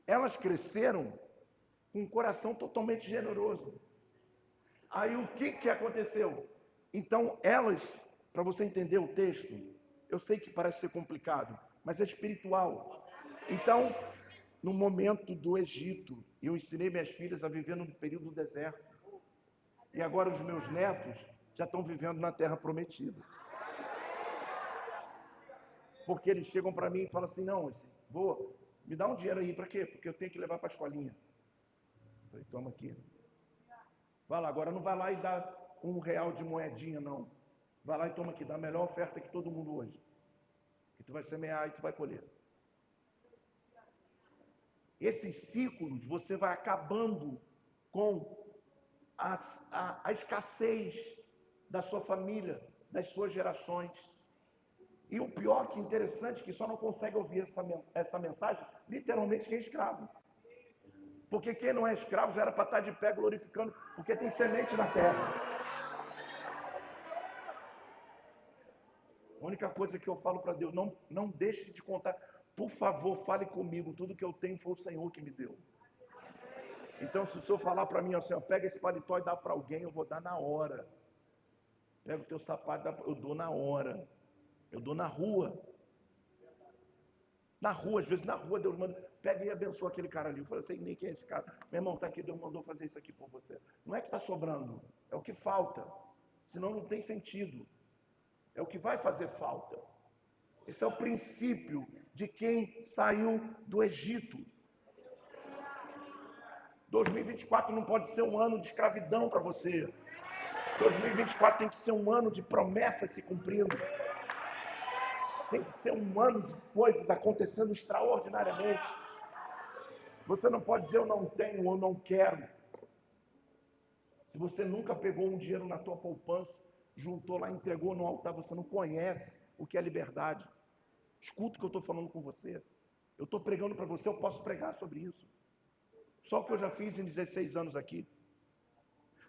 Elas cresceram com um coração totalmente generoso. Aí o que aconteceu? Então, elas, para você entender o texto, eu sei que parece ser complicado, mas é espiritual. Então, no momento do Egito, eu ensinei minhas filhas a viver no período do deserto. E agora os meus netos já estão vivendo na terra prometida. Porque eles chegam para mim e falam assim, não, vô, me dá um dinheiro aí, para quê? Porque eu tenho que levar para a escolinha. Eu falei, toma aqui. Vai lá, agora não vai lá e dá R$1 de moedinha, não. Vai lá e toma aqui, dá a melhor oferta que todo mundo hoje. Que tu vai semear e tu vai colher. Esses ciclos, você vai acabando com a escassez da sua família, das suas gerações. E o pior, que interessante, que só não consegue ouvir essa mensagem, literalmente, quem é escravo. Porque quem não é escravo já era para estar de pé glorificando, porque tem semente na terra. A única coisa que eu falo para Deus, não deixe de contar. Por favor, fale comigo, tudo que eu tenho foi o Senhor que me deu. Então, se o Senhor falar para mim, assim, pega esse paletó e dá para alguém, eu vou dar na hora. Pega o teu sapato, eu dou na hora. Eu dou na rua. Na rua, às vezes na rua, Deus manda, pega e abençoa aquele cara ali. Eu falei, eu sei nem quem é esse cara. Meu irmão, está aqui, Deus mandou fazer isso aqui por você. Não é que está sobrando, é o que falta. Senão não tem sentido. É o que vai fazer falta. Esse é o princípio de quem saiu do Egito. 2024 não pode ser um ano de escravidão para você. 2024 tem que ser um ano de promessas se cumprindo. Tem que ser um ano de coisas acontecendo extraordinariamente. Você não pode dizer eu não tenho ou não quero. Se você nunca pegou um dinheiro na tua poupança, juntou lá, entregou no altar, você não conhece o que é liberdade. Escuta o que eu estou falando com você. Eu estou pregando para você, eu posso pregar sobre isso. Só o que eu já fiz em 16 anos aqui.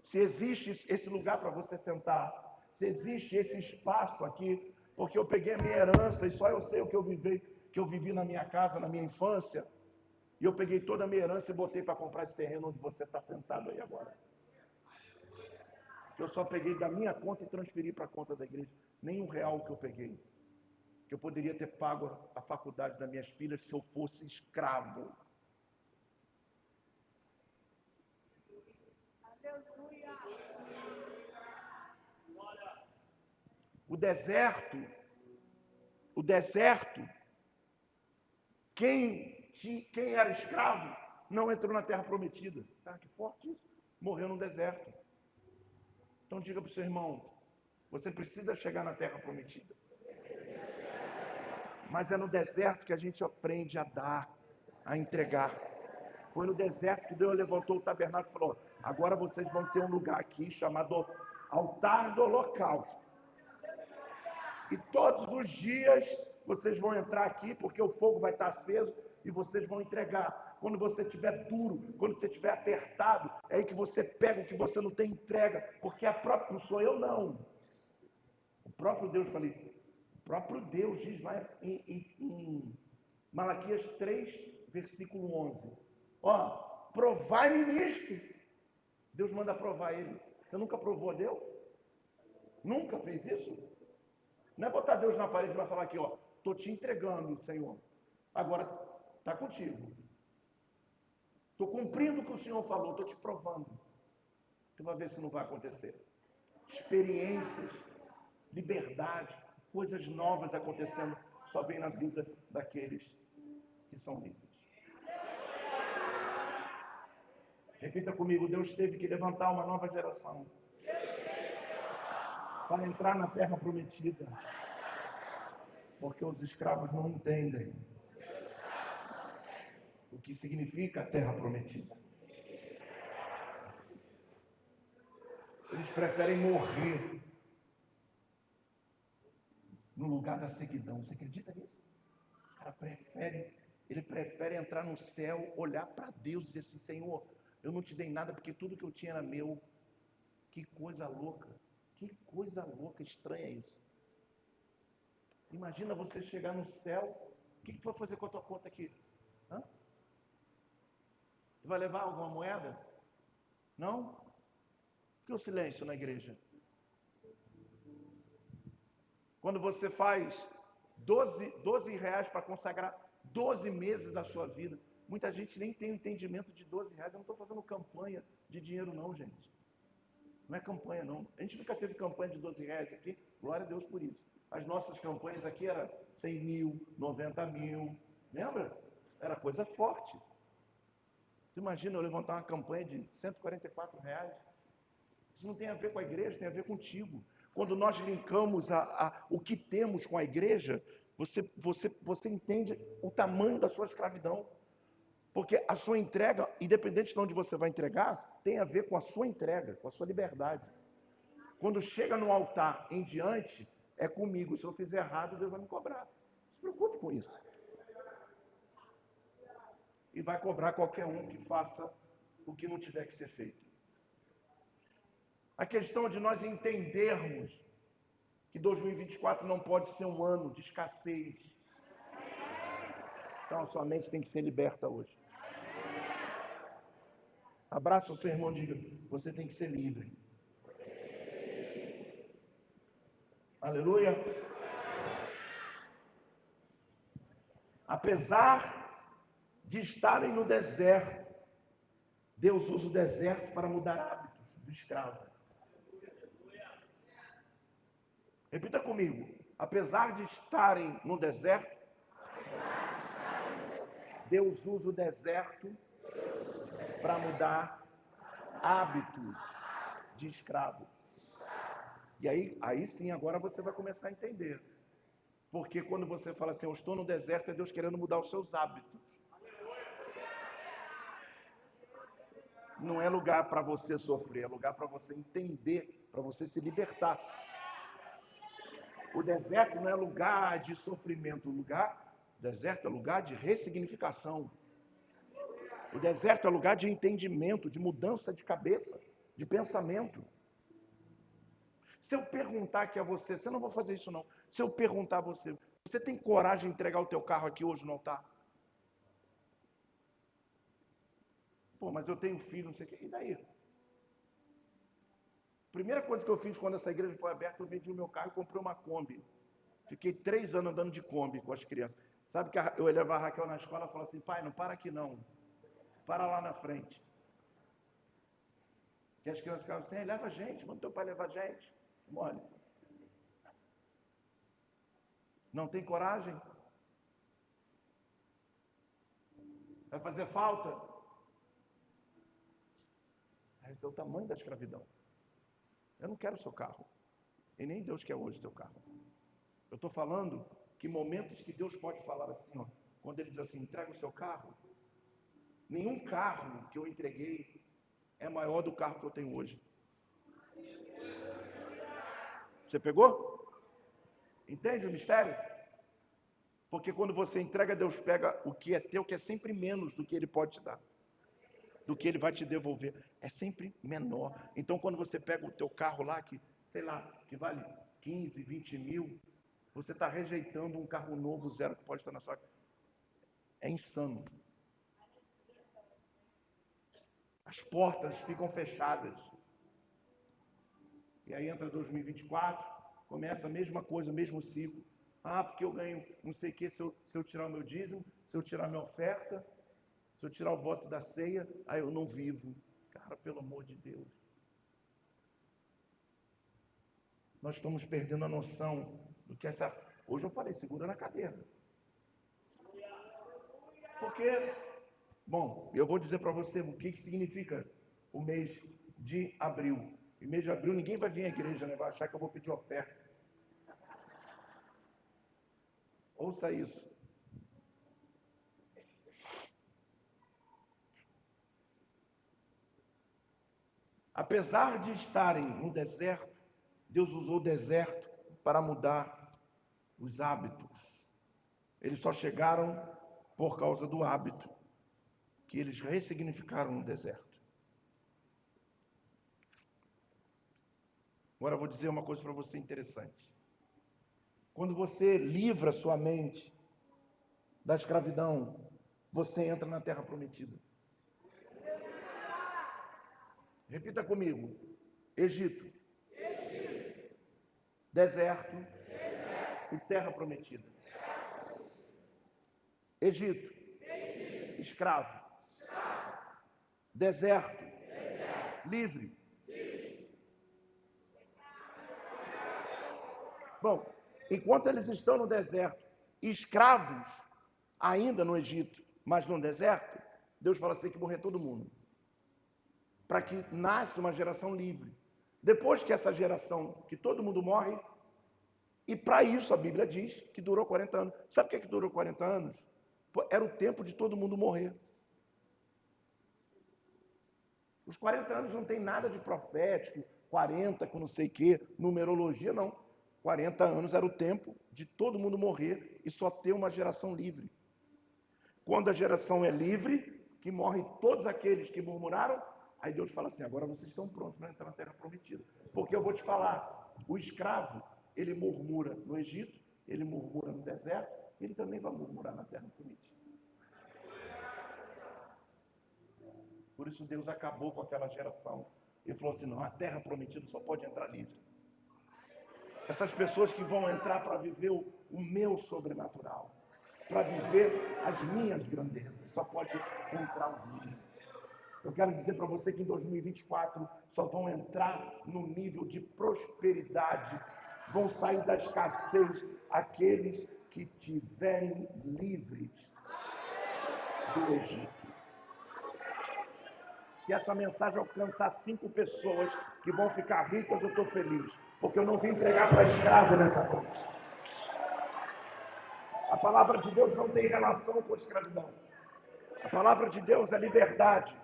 Se existe esse lugar para você sentar, se existe esse espaço aqui, porque eu peguei a minha herança e só eu sei o que eu vivi na minha casa, na minha infância, e eu peguei toda a minha herança e botei para comprar esse terreno onde você está sentado aí agora. Eu só peguei da minha conta e transferi para a conta da igreja. Nem R$1 que eu peguei. Que eu poderia ter pago a faculdade das minhas filhas se eu fosse escravo. O deserto, quem era escravo não entrou na terra prometida. Ah, que forte isso. Morreu no deserto. Então diga para o seu irmão, você precisa chegar na terra prometida. Mas é no deserto que a gente aprende a dar, a entregar. Foi no deserto que Deus levantou o tabernáculo e falou, agora vocês vão ter um lugar aqui chamado altar do holocausto. E todos os dias vocês vão entrar aqui, porque o fogo vai estar aceso e vocês vão entregar. Quando você estiver duro, quando você estiver apertado, é aí que você pega o que você não tem, entrega, porque não sou eu não. O próprio Deus, o próprio Deus diz lá em Malaquias 3, versículo 11. Ó, provai-me nisto. Deus manda provar ele. Você nunca provou a Deus? Nunca fez isso? Não é botar Deus na parede e vai falar aqui, ó, estou te entregando, Senhor. Agora está contigo. Estou cumprindo o que o Senhor falou, estou te provando. Tu vai ver se não vai acontecer. Experiências, liberdade, coisas novas acontecendo, só vem na vida daqueles que são livres. Repita comigo, Deus teve que levantar uma nova geração para entrar na terra prometida, porque os escravos não entendem o que significa a terra prometida. Eles preferem morrer no lugar da seguidão. Você acredita nisso? O cara ele prefere entrar no céu, olhar para Deus e dizer assim, Senhor, Eu não te dei nada porque tudo que eu tinha era meu. Que coisa louca, estranha isso. Imagina você chegar no céu, o que tu vai fazer com a tua conta aqui? Hã? Tu vai levar alguma moeda? Não? Por que o silêncio na igreja? Quando você faz 12 reais para consagrar 12 meses da sua vida, muita gente nem tem o entendimento de 12 reais. Eu não estou fazendo campanha de dinheiro não, gente. Não é campanha não. A gente nunca teve campanha de 12 reais aqui. Glória a Deus por isso. As nossas campanhas aqui eram 100 mil, 90 mil. Lembra? Era coisa forte. Tu imagina eu levantar uma campanha de 144 reais? Isso não tem a ver com a igreja, tem a ver contigo. Quando nós linkamos o que temos com a igreja, você entende o tamanho da sua escravidão. Porque a sua entrega, independente de onde você vai entregar, tem a ver com a sua entrega, com a sua liberdade. Quando chega no altar em diante, é comigo. Se eu fizer errado, Deus vai me cobrar. Não se preocupe com isso. E vai cobrar qualquer um que faça o que não tiver que ser feito. A questão de nós entendermos que 2024 não pode ser um ano de escassez. Então a sua mente tem que ser liberta hoje. Abraça o seu irmão e diga, você tem que ser livre. Aleluia. Apesar de estarem no deserto, Deus usa o deserto para mudar hábitos do escravo. Repita comigo. Apesar de estarem no deserto, Deus usa o deserto para mudar hábitos de escravos. E aí sim, agora você vai começar a entender. Porque quando você fala assim, eu estou no deserto, é Deus querendo mudar os seus hábitos. Não é lugar para você sofrer, é lugar para você entender, para você se libertar. O deserto não é lugar de sofrimento, o deserto é lugar de ressignificação. O deserto é lugar de entendimento, de mudança de cabeça, de pensamento. Se eu perguntar aqui a você, você não vai fazer isso não. Se eu perguntar a você, você tem coragem de entregar o teu carro aqui hoje no altar? Pô, mas eu tenho filho, não sei o quê. E daí? Primeira coisa que eu fiz quando essa igreja foi aberta, eu vendi o meu carro e comprei uma Kombi. Fiquei 3 anos andando de Kombi com as crianças. Sabe que eu ia levar a Raquel na escola e falava assim, pai, não para aqui não. Para lá na frente. Que as crianças ficavam assim, leva a gente, manda teu pai levar a gente. Mole. Não tem coragem? Vai fazer falta? Esse é o tamanho da escravidão. Eu não quero o seu carro. E nem Deus quer hoje o seu carro. Eu estou falando que momentos que Deus pode falar assim, ó, quando Ele diz assim, entrega o seu carro. Nenhum carro que eu entreguei é maior do carro que eu tenho hoje. Você pegou? Entende o mistério? Porque quando você entrega, Deus pega o que é teu, que é sempre menos do que Ele pode te dar. Do que Ele vai te devolver. É sempre menor. Então, quando você pega o teu carro lá, que, sei lá, que vale 15, 20 mil, você está rejeitando um carro novo, zero, que pode estar na sua casa. É insano. As portas ficam fechadas. E aí entra 2024, começa a mesma coisa, o mesmo ciclo. Ah, porque eu ganho não sei o que se eu tirar o meu dízimo, se eu tirar a minha oferta, se eu tirar o voto da ceia, aí eu não vivo. Cara, pelo amor de Deus. Nós estamos perdendo a noção do que essa... Hoje eu falei, segura na cadeira. Porque, bom, eu vou dizer para você o que significa o mês de abril. E mês de abril ninguém vai vir à igreja, né? Vai achar que eu vou pedir oferta. Ouça isso. Apesar de estarem no deserto, Deus usou o deserto para mudar os hábitos. Eles só chegaram por causa do hábito que eles ressignificaram no deserto. Agora eu vou dizer uma coisa para você interessante. Quando você livra sua mente da escravidão, você entra na terra prometida. Repita comigo. Egito. Deserto. E terra prometida. Egito. Escravo. Deserto. Livre. Bom, enquanto eles estão no deserto, escravos, ainda no Egito, mas no deserto, Deus fala assim, tem que morrer todo mundo. Para que nasça uma geração livre. Depois que essa geração, que todo mundo morre, e para isso a Bíblia diz que durou 40 anos. Sabe o que é que durou 40 anos? Era o tempo de todo mundo morrer. Os 40 anos não tem nada de profético, 40 com não sei o quê, numerologia, não. 40 anos era o tempo de todo mundo morrer e só ter uma geração livre. Quando a geração é livre, que morrem todos aqueles que murmuraram, aí Deus fala assim, agora vocês estão prontos para entrar na terra prometida. Porque eu vou te falar, o escravo, ele murmura no Egito, ele murmura no deserto, ele também vai murmurar na terra prometida. Por isso Deus acabou com aquela geração. Ele falou assim, não, a terra prometida só pode entrar livre. Essas pessoas que vão entrar para viver o meu sobrenatural, para viver as minhas grandezas, só pode entrar os livres. Eu quero dizer para você que em 2024 só vão entrar no nível de prosperidade, vão sair da escassez aqueles que tiverem livres do Egito. Se essa mensagem alcançar 5 pessoas que vão ficar ricas, eu estou feliz. Porque eu não vim pregar para escravo nessa noite. A palavra de Deus não tem relação com a escravidão. A palavra de Deus é liberdade.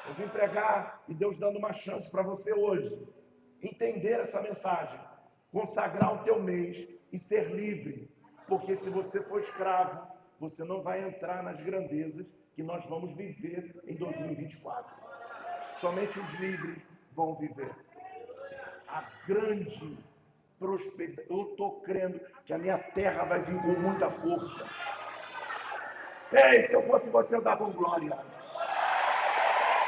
Eu vim pregar e Deus dando uma chance para você hoje. Entender essa mensagem. Consagrar o teu mês e ser livre. Porque se você for escravo, você não vai entrar nas grandezas que nós vamos viver em 2024. Somente os livres vão viver a grande prosperidade. Eu estou crendo que a minha terra vai vir com muita força. Ei, se eu fosse você, eu dava glória.